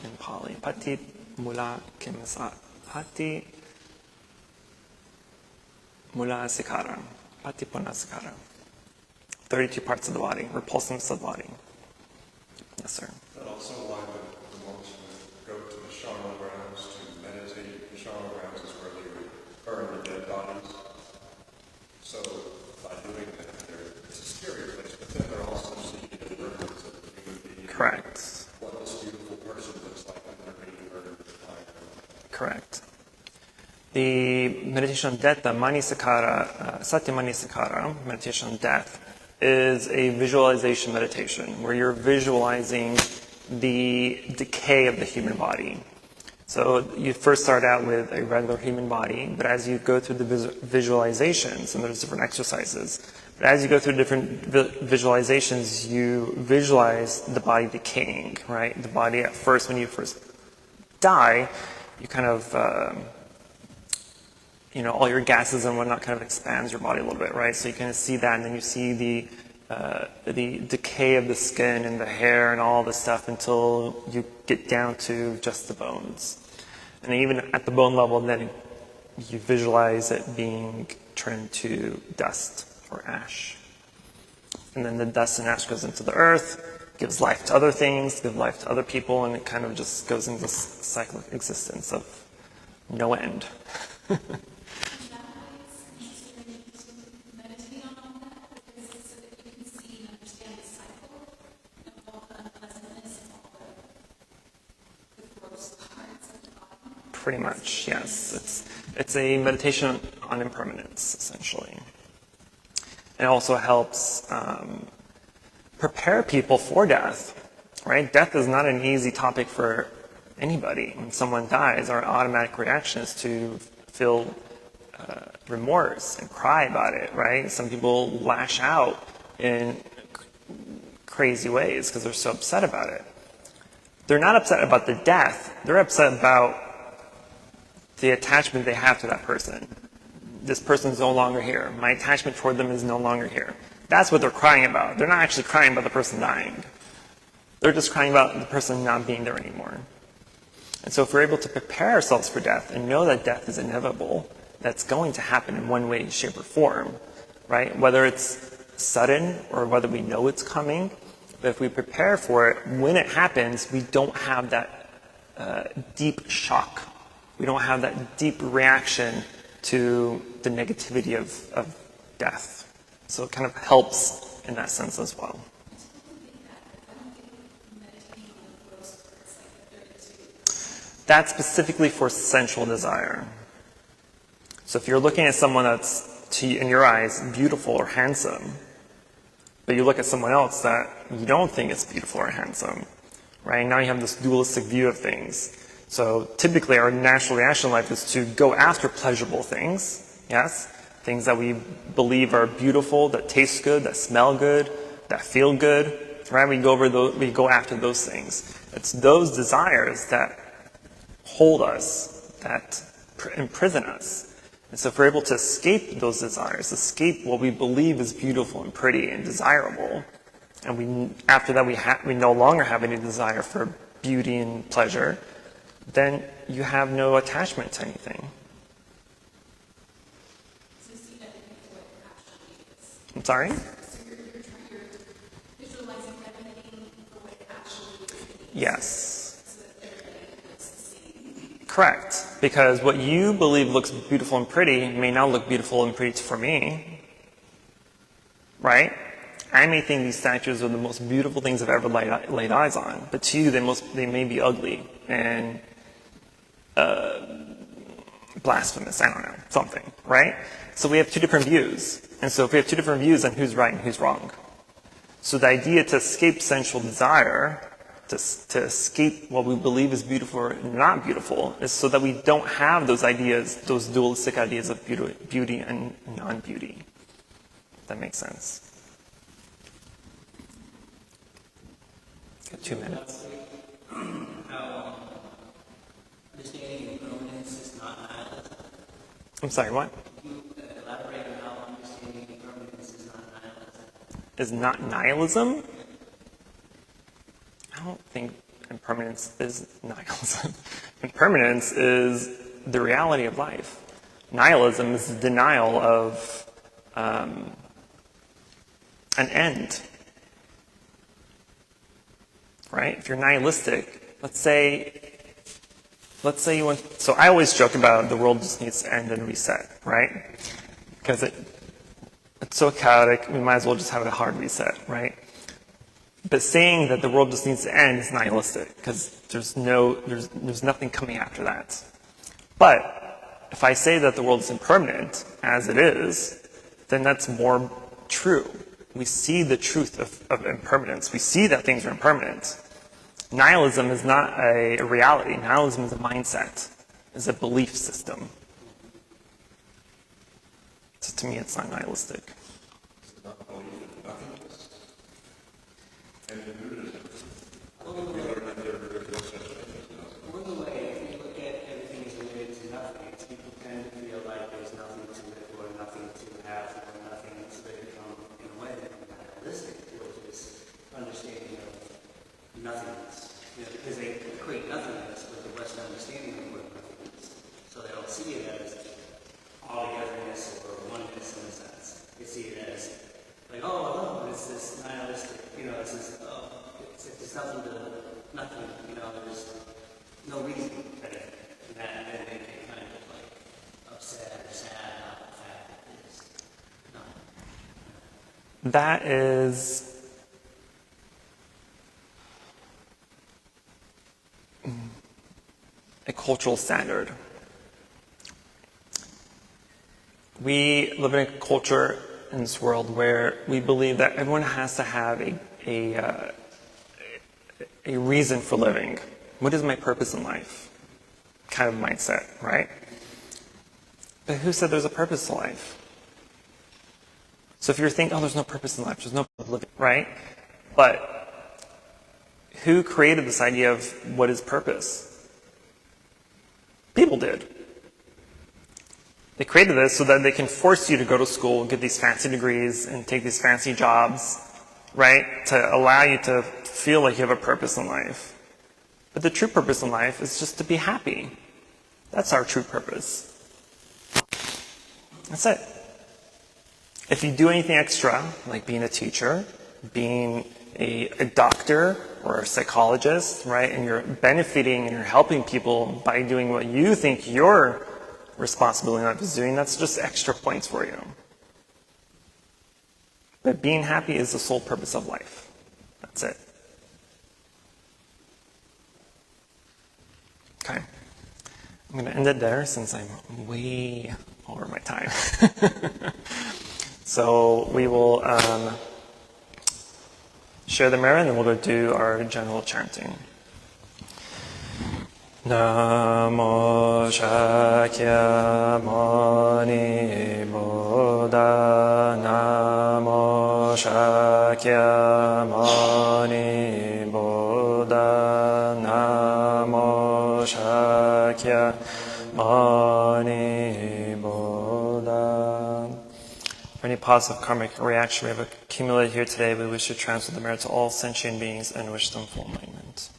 A: in Pali. Pati mula kimasa. Pati mula sikara. Pati puna sikara. 32 parts of the body, repulsiveness of the body. Yes, sir.
D: But also why the monks would go to the charnel grounds to meditate. The charnel grounds is where they would burn the dead bodies. So by doing that, it's a scary place, but then they're also seeing the burdens of the human being.
A: Correct.
D: What this beautiful person looks like when they're being murdered.
A: Correct. The meditation on death, the Manisakara, Satya Manisakara, meditation on death, is a visualization meditation where you're visualizing the decay of the human body. So you first start out with a regular human body, but as you go through the visualizations, and there's different exercises, but as you go through different visualizations, you visualize the body decaying, right? The body at first, when you first die, you kind of, all your gases and whatnot kind of expands your body a little bit, right? So you kind of see that, and then you see the decay of the skin and the hair and all this stuff until you get down to just the bones. And even at the bone level, then you visualize it being turned to dust or ash. And then the dust and ash goes into the earth, gives life to other things, gives life to other people, and it kind of just goes into this cyclic existence of no end. Pretty much, yes. It's a meditation on impermanence, essentially. It also helps prepare people for death, right? Death is not an easy topic for anybody. When someone dies, our automatic reaction is to feel remorse and cry about it, right? Some people lash out in crazy ways because they're so upset about it. They're not upset about the death. They're upset about the attachment they have to that person. This person's no longer here. My attachment toward them is no longer here. That's what they're crying about. They're not actually crying about the person dying. They're just crying about the person not being there anymore. And so if we're able to prepare ourselves for death and know that death is inevitable, that's going to happen in one way, shape, or form, right? Whether it's sudden or whether we know it's coming, but if we prepare for it, when it happens, we don't have that deep shock. We don't have that deep reaction to the negativity of death. So it kind of helps in that sense as well. That's specifically for sensual desire. So if you're looking at someone that's, in your eyes, beautiful or handsome, but you look at someone else that you don't think is beautiful or handsome, right? Now you have this dualistic view of things. So typically our natural reaction in life is to go after pleasurable things, yes? Things that we believe are beautiful, that taste good, that smell good, that feel good, right? We go after those things. It's those desires that hold us, that imprison us. And so if we're able to escape those desires, escape what we believe is beautiful and pretty and desirable, and after that we no longer have any desire for beauty and pleasure, then you have no attachment to anything.
C: So you see everything for what it actually is.
A: I'm sorry?
C: So you're visualizing everything for what it actually is.
A: Yes.
C: So that everybody looks the same.
A: Correct. Because what you believe looks beautiful and pretty may not look beautiful and pretty for me. Right? I may think these statues are the most beautiful things I've ever laid eyes on, but to you they may be ugly and blasphemous, I don't know, something, right? So we have two different views. And so if we have two different views, then who's right and who's wrong? So the idea to escape sensual desire, to escape what we believe is beautiful or not beautiful, is so that we don't have those ideas, those dualistic ideas of beauty and non-beauty. If that makes sense. Got 2 minutes.
E: How understanding impermanence is not nihilism.
A: I'm sorry, what?
E: Can you elaborate on how understanding impermanence is not nihilism?
A: Is not nihilism? I don't think impermanence is nihilism. Impermanence is the reality of life. Nihilism is the denial of an end. Right? If you're nihilistic, let's say you want, so I always joke about the world just needs to end and reset, right? Because it's so chaotic, we might as well just have a hard reset, right? But saying that the world just needs to end is nihilistic, because there's nothing coming after that. But if I say that the world is impermanent, as it is, then that's more true. We see the truth of impermanence. We see that things are impermanent. Nihilism is not a reality. Nihilism is a mindset, is a belief system. So to me, it's not nihilistic.
D: It's not belief in nothingness. And in Buddhism, we learn that there is no such thing as nothing.
E: Or the way, if you look at everything as related to nothing, people tend to feel like there's nothing to it, or nothing to have, or nothing, so they become, in a way, nihilistic, which is understanding of nothingness. You know, because they equate nothingness with the Western understanding of what nothingness. So they don't see it as all-togetherness or oneness in a sense. They see it as, like, oh, it's this nihilistic, it's this, it's nothing to nothing, there's no reason for it. And then they get kind of like upset or sad about the fact that it's not.
A: That is a cultural standard. We live in a culture in this world where we believe that everyone has to have a reason for living. What is my purpose in life? Kind of mindset, right? But who said there's a purpose to life? So if you're thinking, oh, there's no purpose in life, there's no purpose in living, right? But who created this idea of what is purpose? People did. They created this so that they can force you to go to school, get these fancy degrees, and take these fancy jobs, right? To allow you to feel like you have a purpose in life. But the true purpose in life is just to be happy. That's our true purpose. That's it. If you do anything extra, like being a teacher, being a doctor or a psychologist, right, and you're benefiting and you're helping people by doing what you think your responsibility in life is doing, that's just extra points for you. But being happy is the sole purpose of life. That's it. Okay. I'm going to end it there since I'm way over my time. So we will share the mirror and then we'll go do our general chanting. Namo Shakya Mani Buddha Namo Shakya Mani Buddha Namo Shakya Mani Buddha. For any positive karmic reaction we have accumulated here today, we wish to transfer the merit to all sentient beings and wish them full enlightenment.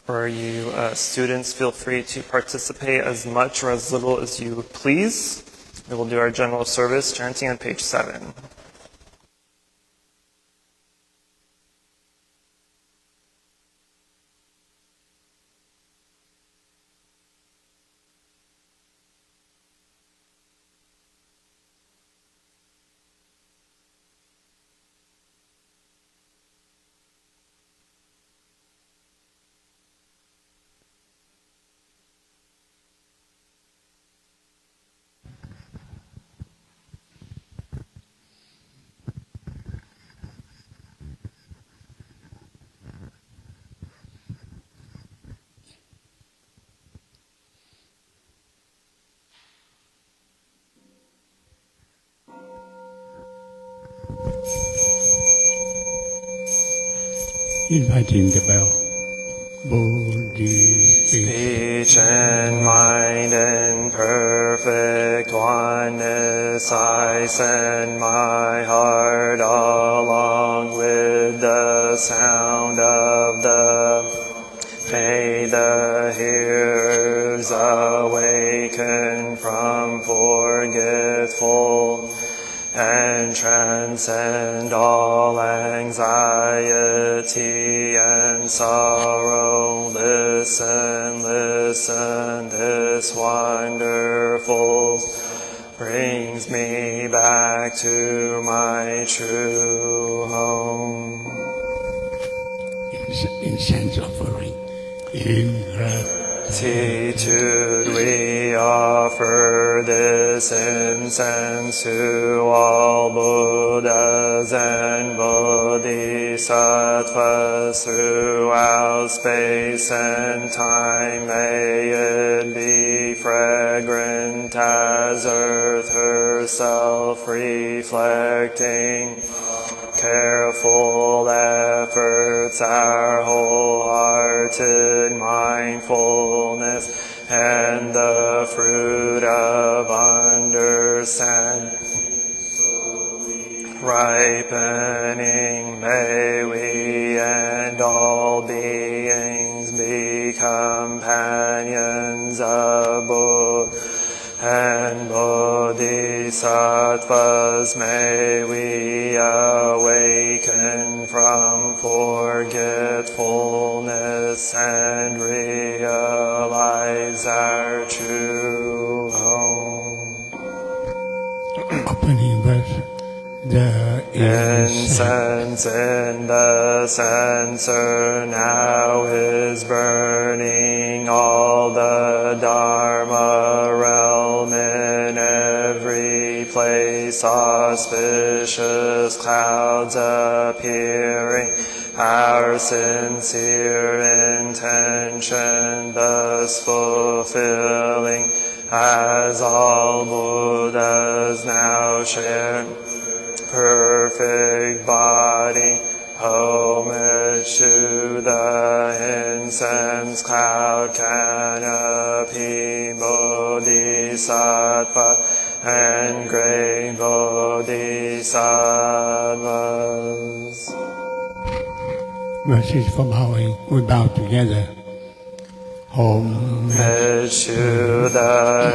A: For you students, feel free to participate as much or as little as you please. We will do our general service chanting on page 7.
F: Inviting the bell. Bodhi
A: Speech and mind in perfect oneness, I send my heart along with the sound of the. May the hearers awaken from forgetful and transcend all anxiety and sorrow. Listen, listen, this wonderful brings me back to my true home.
F: Incense offering. In
A: gratitude we offer this incense to all Buddhas and Bodhisattvas throughout space and time. May it be fragrant as earth herself, reflecting careful efforts, our wholehearted mindfulness, and the fruit of understanding ripening. May we and all beings be companions of Buddha and Bodhisattvas. May we awaken from forgetfulness and realize our true home.
F: Opening verse. The
A: incense in the censer now is burning. All the Dharma realm in every place, auspicious clouds appearing. Our our sincere intention, thus fulfilling, as all Buddhas now share, perfect body, homage to the incense cloud canopy, Bodhisattva and great Bodhisattvas.
F: Verses for bowing. We bow together.
A: Homage to the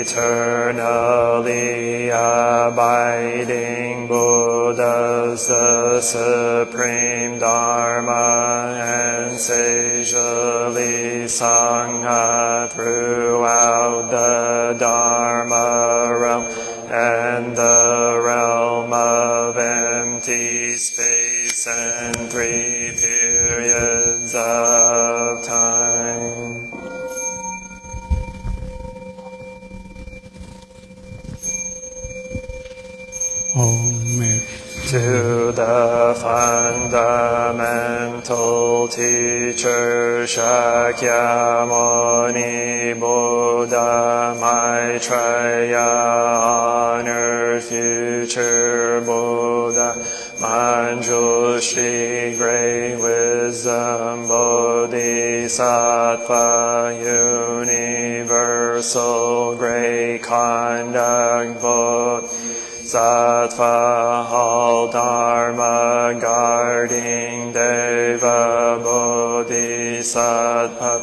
A: eternally abiding Buddhas, the supreme Dharma and sagely Sangha throughout the Dharma realm and the realm of empty space and three periods of time.
F: Homage
A: To the fundamental teacher Shakyamuni Buddha, Maitreya, honored future Buddha, Manjushri, great wisdom, Bodhisattva, universal great conduct, Bodhisattva, all Dharma guarding Deva Bodhisattva,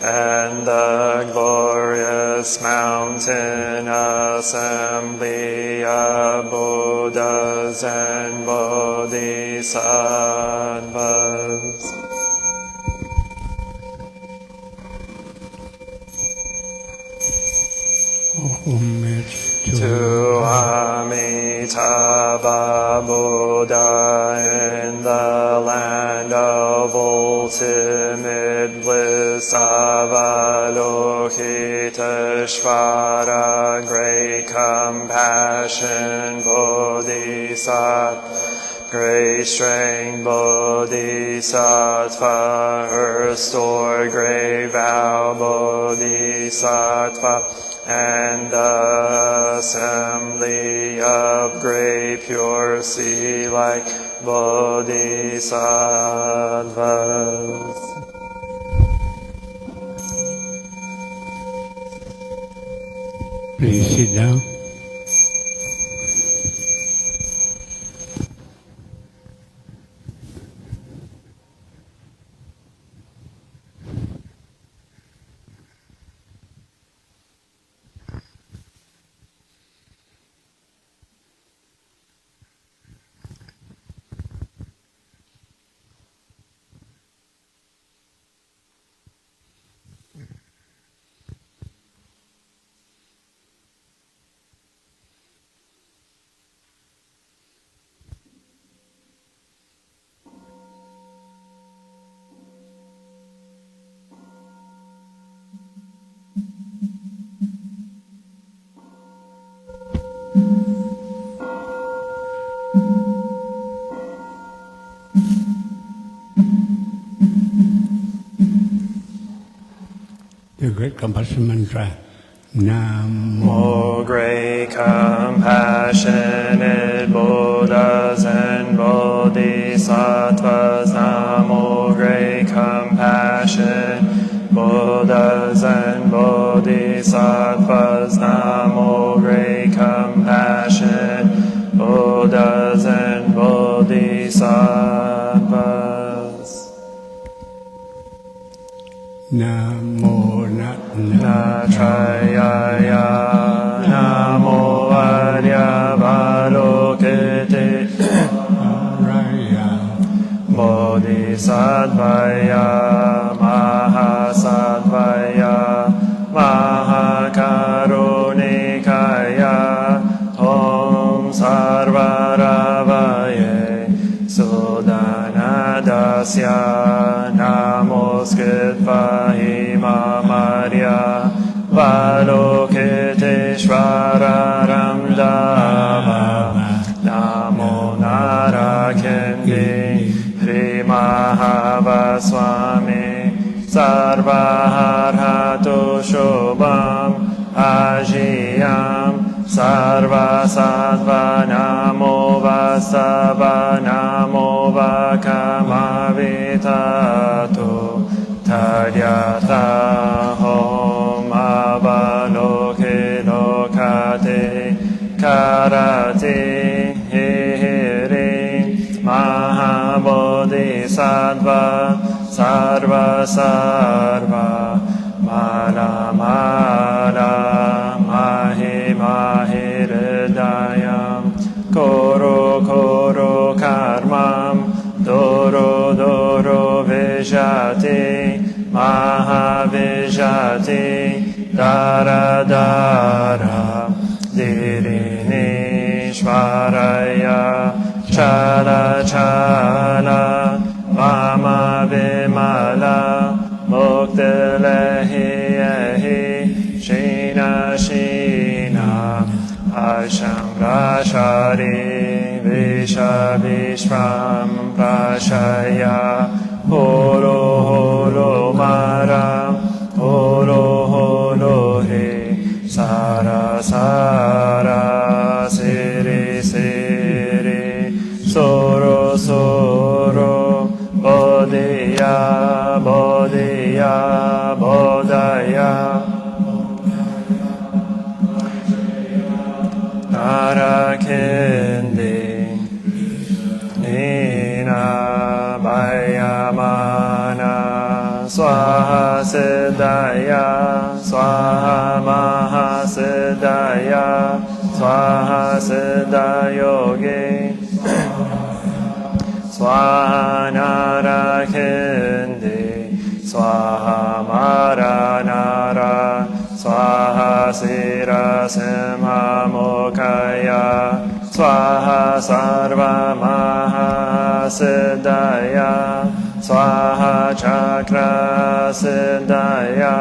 A: and the glorious mountain assembly of Buddhas and Bodhisattvas.
F: homage
A: To Amitabha Buddha in the land of ultimate bliss, Avalokiteshvara, great compassion, Bodhisattva, great strength, Bodhisattva, restored great vow, Bodhisattva, and the assembly of great pure sea like Bodhisattvas.
F: Please sit down. The great compassion mantra. Namo.
A: O great compassionate Buddhas and Bodhisattvas, Namo great compassion Buddhas and Bodhisattvas, Namo great compassion Buddhas and Bodhisattvas.
F: Namo
A: Natrayaya, Namo Aryavalokite, Bodhisattvaya, Mahasattvaya, Mahakarunikaya, Om Sarvaravaye, Sudanadasya, Namoskritva Himamarya, Valokiteshvara Ramdava, Namo Narakendi, Hrimaha sarva-harhato shobham ajiyam sarva-sattva namo vastava namo vakamavitato tadyata hom avaloke lokate karate hiri mahabodhisattva sarva sarva mala mala mahi mahi hridayam koro koro karmam doro doro vijati maha vijati dara dara dirinishvaraya chala chala vama vimala muktilehi ehi shina shina asham rashari visha vishvam prashaya holo holo mara holo holo he sara sara siri siri soro soro bodhiya bodhiya bodhaya narakindi nina bayamana swaha siddhaya swaha mahasiddhaya swaha siddhayogi swaha narakindi swaha maranara swaha sira simha mukaya swaha sarva mahasiddhaya swaha chakra siddhaya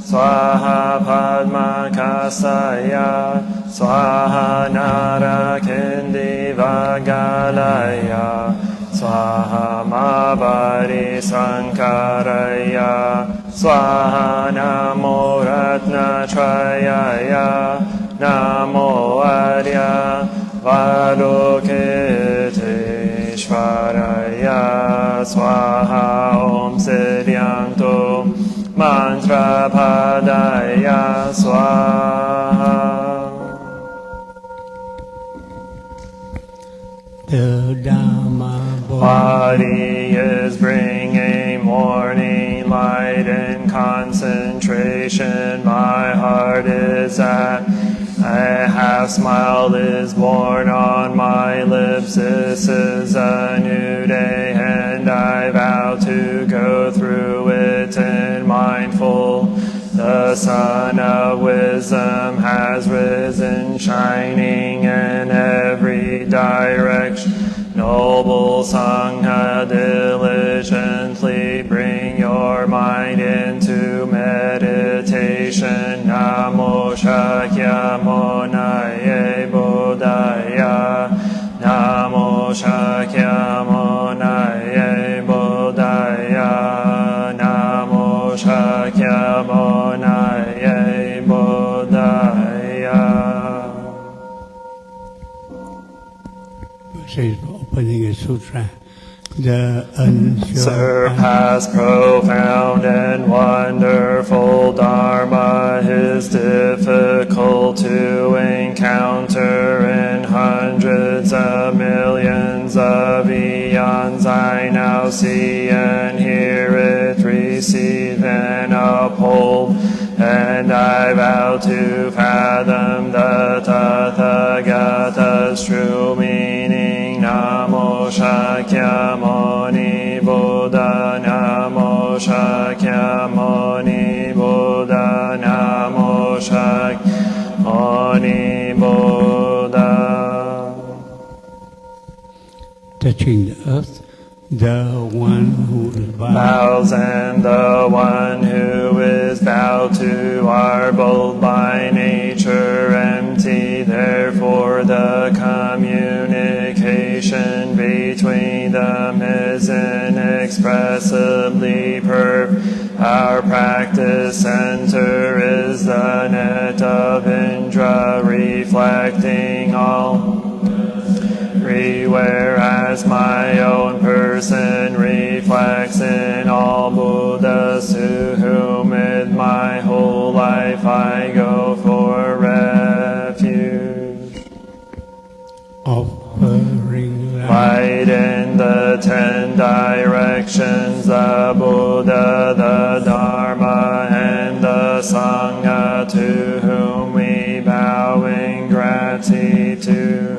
A: swaha padma kasaya swaha narakindi vagalaya swaha mavari sankaraya swaha namo ratna trayaya namo arya valokiteshvaraya swaha om siddhyanto mantra padaya swaha.
F: The Dhamma
A: Body is bringing morning light and concentration. My heart is at a half smile is born on my lips. This is a new day and I vow to go through it in mindful. The sun of wisdom has risen, shining in every direction. Noble Sangha, diligently bring your mind into meditation. Namo Shakyamuni Buddhaya. Namo Shakyamuni Buddhaya. Namo Shakyamuni Buddhaya.
F: says opening a sutra, the unsure
A: surpass profound and wonderful Dharma is difficult to encounter in hundreds of millions of eons. I now see and hear it, receive and uphold, and I vow to fathom the Tathagata's true meaning. Namo Shakyamuni Buddha, Namo Shakyamuni Buddha, Namo Shakyamuni Buddha.
F: touching the earth, the one who is
A: Bows and the one who is bowed to are both by nature empty. Therefore the communication between them is inexpressible. inexpressibly perfect. Our practice center is the net of Indra, reflecting all everywhere, as my own person reflects in all Buddhas, to whom in my whole life I go for refuge.
F: Offering
A: Light in the 10 directions, the Buddha, the Dharma, and the Sangha, to whom we bow in gratitude.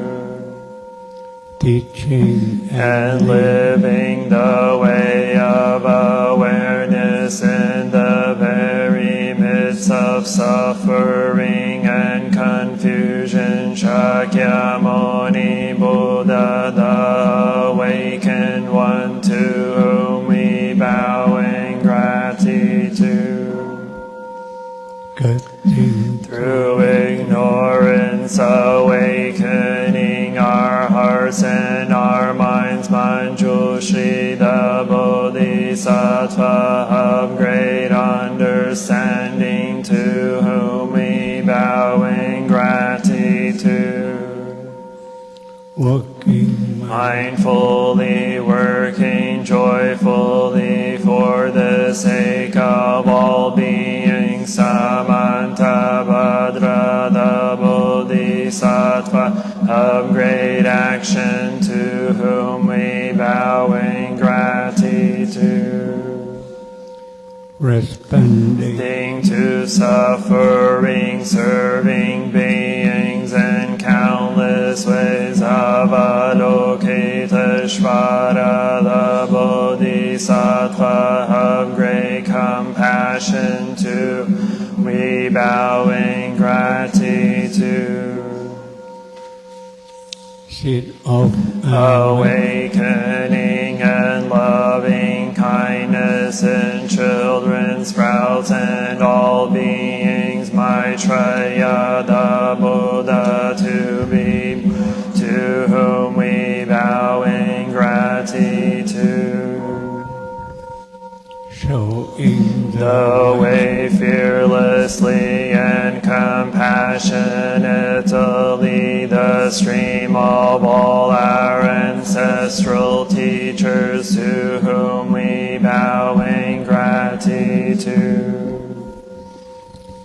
F: teaching
A: And living the way of awareness in the very midst of suffering and confusion, Shakyamuni Buddha, the awakened one, to whom we bow in gratitude.
F: good things
A: Through ignorance awakening our hearts and our minds, Manjushri, the Bodhisattva of great understanding, to whom we bow in gratitude.
F: working
A: Mindfully working joyfully for the sake of all beings, Samantabhadra, the Bodhisattva of great action, to whom we bow in gratitude.
F: responding
A: To suffering, serving beings in countless ways, Avalokiteshvara, the Bodhisattva of great compassion, to we bow in gratitude.
F: seed of
A: Awakening and loving kindness in children, sprouts, and all beings, Maitreya, the Buddha, to whom we bow in gratitude.
F: showing
A: The way fearlessly and compassionately, the stream of all our ancestral teachers, to whom we bow in gratitude.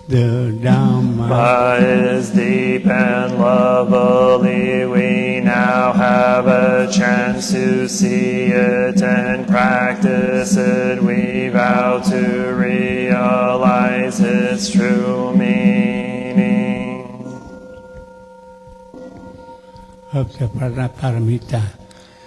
F: the Dhamma
A: Is deep and lovely, we now have a chance to see it and practice it. We vow to realize its true meaning.
F: of the Paramita,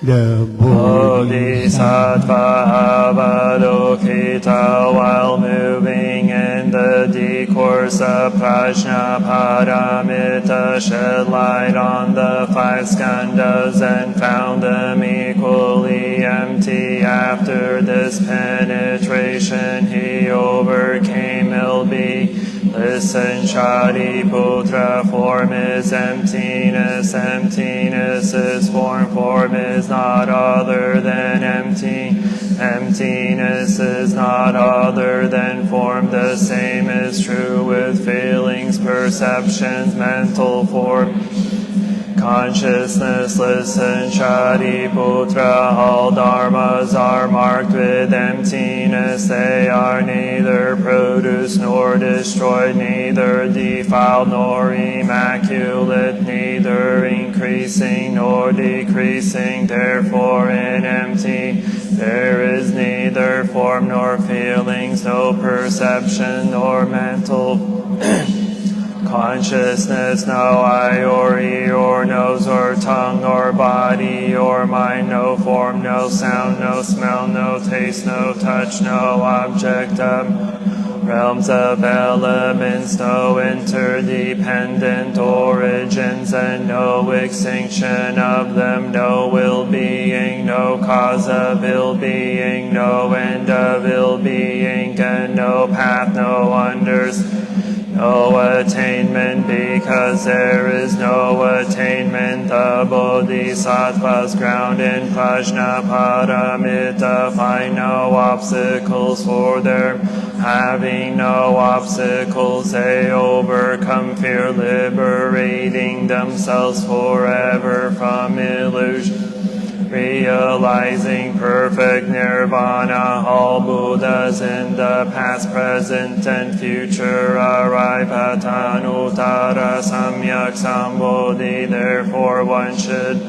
F: the
A: Bodhisattva Avalokita, while moving in the discourse of Prajna Paramita, shed light on the 5 skandhas and found them equally empty. After this penetration, he overcame ill-being. Listen, Shariputra, form is emptiness, emptiness is form, form is not other than empty, emptiness is not other than form. The same is true with feelings, perceptions, mental form, consciousness. Listen, Shariputra, all dharmas are marked with emptiness. They are neither produced nor destroyed, neither defiled nor immaculate, neither increasing nor decreasing. Therefore, in empty there is neither form nor feelings, no perception nor mental consciousness, no eye or ear or nose or tongue or body or mind, no form, no sound, no smell, no taste, no touch, no object of realms of elements, no interdependent origins and no extinction of them, no ill-being, no cause of ill-being, no end of ill-being, and no path, no no attainment, because there is no attainment. The Bodhisattvas ground in Prajnaparamita find no obstacles for their having no obstacles. They overcome fear, liberating themselves forever from illusion, realizing perfect nirvana. All Buddhas in the past, present, and future arrive at Anuttara Samyak Sambodhi. Therefore one should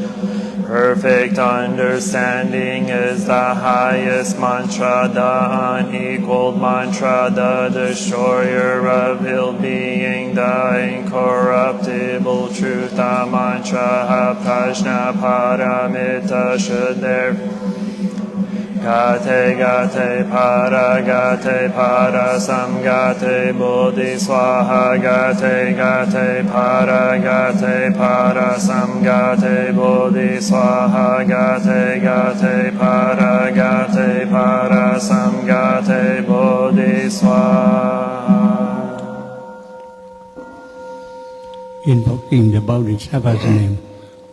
A: perfect understanding is the highest mantra, the unequaled mantra, the destroyer of ill being, the incorruptible truth. The mantra Prajnaparamita should therefore Gate gate para samgate bodhi swaha. Gate gate para samgate bodhi swaha. Gate gate para samgate bodhi swaha.
F: Invoking the Bodhisattva's name,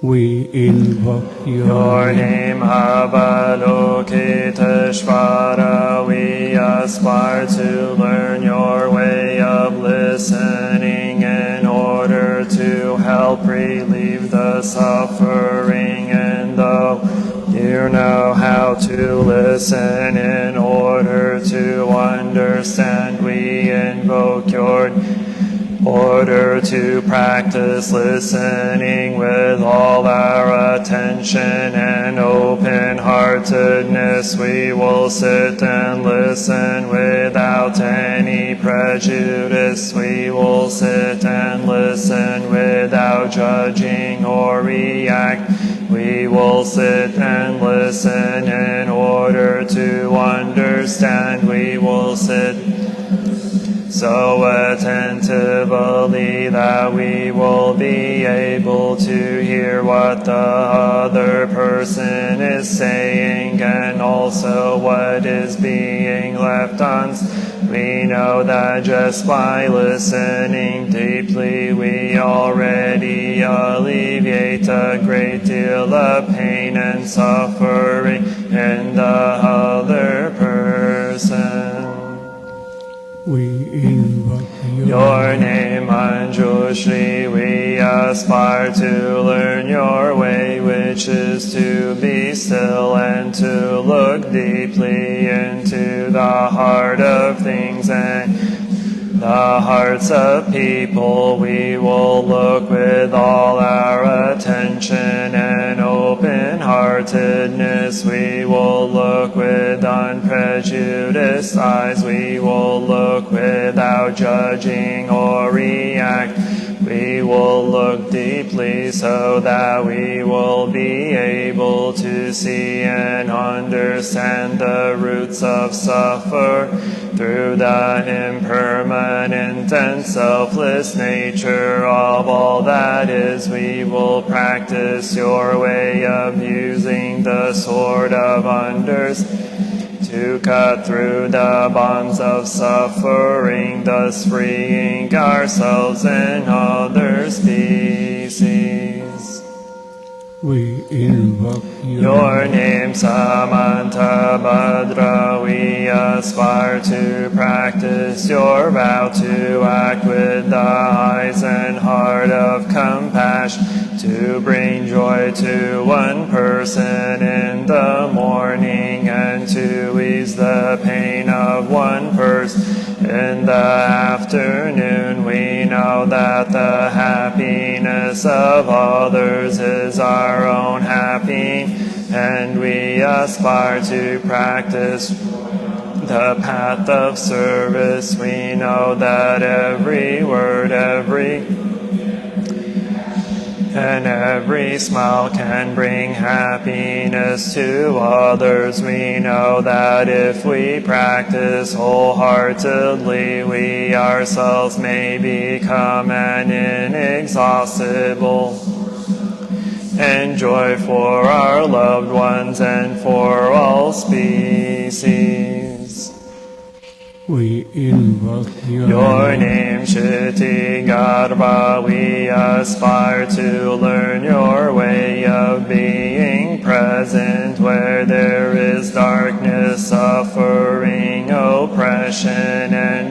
F: we invoke
A: Your name, Avalokiteshvara. We aspire to learn your way of listening in order to help relieve the suffering. And though you know how to listen in order to understand, we invoke your order to practice listening with all our attention and open-heartedness. We will sit and listen without any prejudice. We will sit and listen without judging or react. We will sit and listen in order to understand. We will sit so attentively that we will be able to hear what the other person is saying and also what is being left unsaid. We know that just by listening deeply, we already alleviate a great deal of pain and suffering in the other person.
F: We invoke
A: your name, Manjushri. We aspire to learn your way, which is to be still and to look deeply into the heart of things and the hearts of people. We will look with all our attention and open-heartedness. We will look with unprejudiced eyes. We will look without judging or react. We will look deeply so that we will be able to see and understand the roots of suffering through the impermanent and selfless nature of all that is. We will practice your way of using the sword of understanding to cut through the bonds of suffering, thus freeing ourselves and other species.
F: We invoke
A: your name, Samantabhadra. We aspire to practice your vow to act with the eyes and heart of compassion, to bring joy to one person in the morning and to ease the pain of one person in the afternoon. We know that the happiness of others is our own happiness, and we aspire to practice the path of service. We know that every word, every smile can bring happiness to others. We know that if we practice wholeheartedly, we ourselves may become an inexhaustible and joy for our loved ones and for all species.
F: we invoke
A: Your name, Shittigarbha, we aspire to learn your way of being present where there is darkness, suffering, oppression, and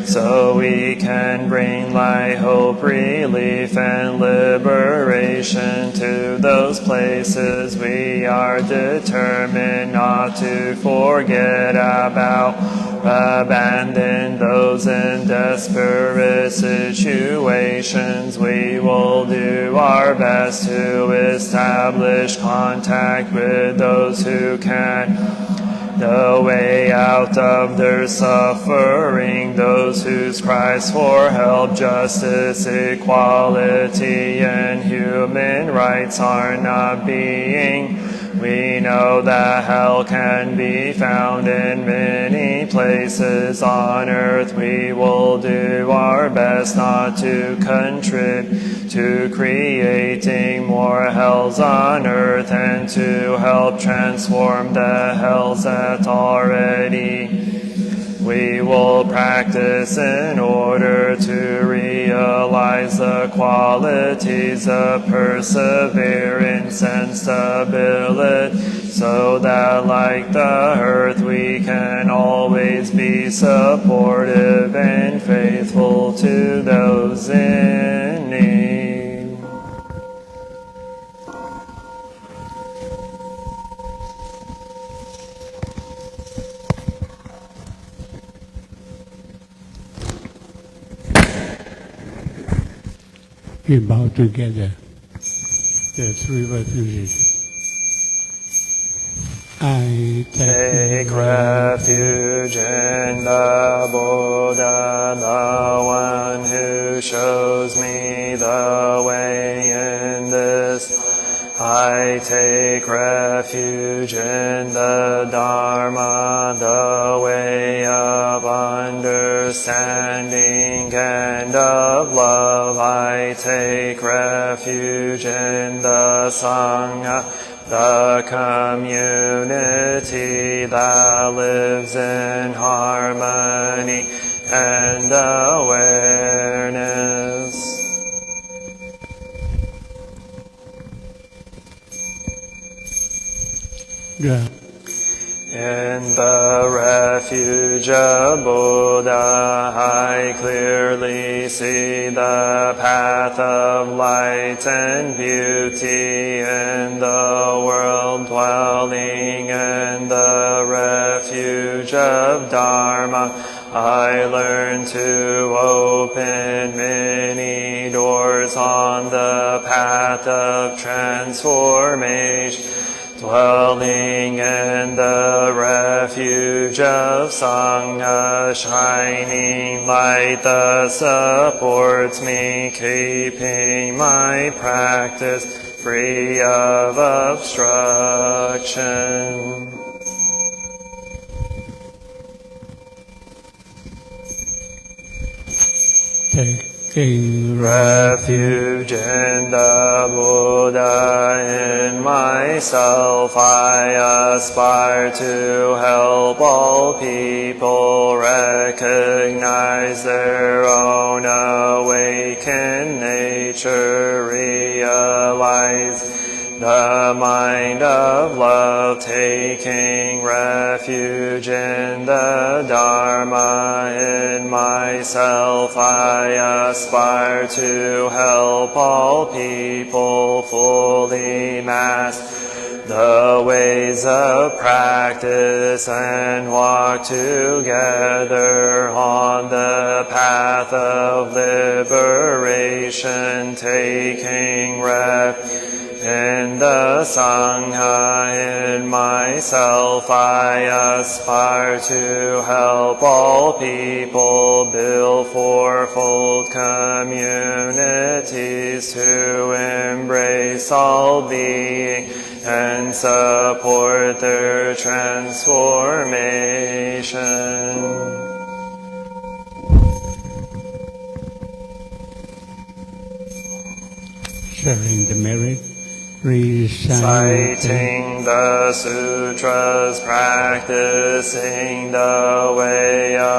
A: so we can bring light, hope, relief, and liberation to those places we are determined not to forget about. Abandon those in desperate situations. We will do our best to establish contact with those who can. The way out of their suffering, those whose cries for help, justice, equality, and human rights are not being. We know that hell can be found in many places on earth. We will do our best not to contribute to creating more hells on earth and to help transform the hells that already we will practice in order to realize the qualities of perseverance and stability, so that like the earth we can always be supportive and faithful to those in need.
F: We bow together, the three refugees. I
A: take refuge in the Buddha, the one who shows me the way in this. I take refuge in the Dharma, the way of understanding and of love. I take refuge in the Sangha, the community that lives in harmony and awareness.
F: Yeah.
A: In the refuge of Buddha, I clearly see the path of light and beauty. In the world dwelling in the refuge of Dharma, I learn to open many doors on the path of transformation. Dwelling in the refuge of Sangha, shining light that supports me, keeping my practice free of obstruction.
F: Taking
A: refuge in the Buddha, in myself I aspire to help all people recognize their own awakened nature, realize the mind of love, taking refuge in the Dharma. In myself I aspire to help all people fully master the ways of practice and walk together on the path of liberation, taking refuge in the Sangha. In myself I aspire to help all people build fourfold communities to embrace all being and support their transformation.
F: Sharing the merit,
A: reciting the sutras, practicing the way of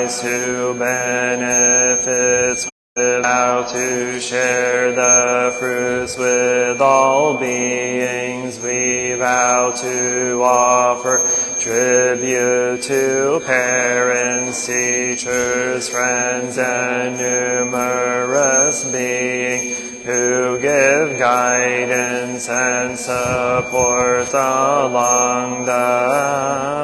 A: rise to benefits. We vow to share the fruits with all beings. We vow to offer tribute to parents, teachers, friends, and numerous beings who give guidance and support along the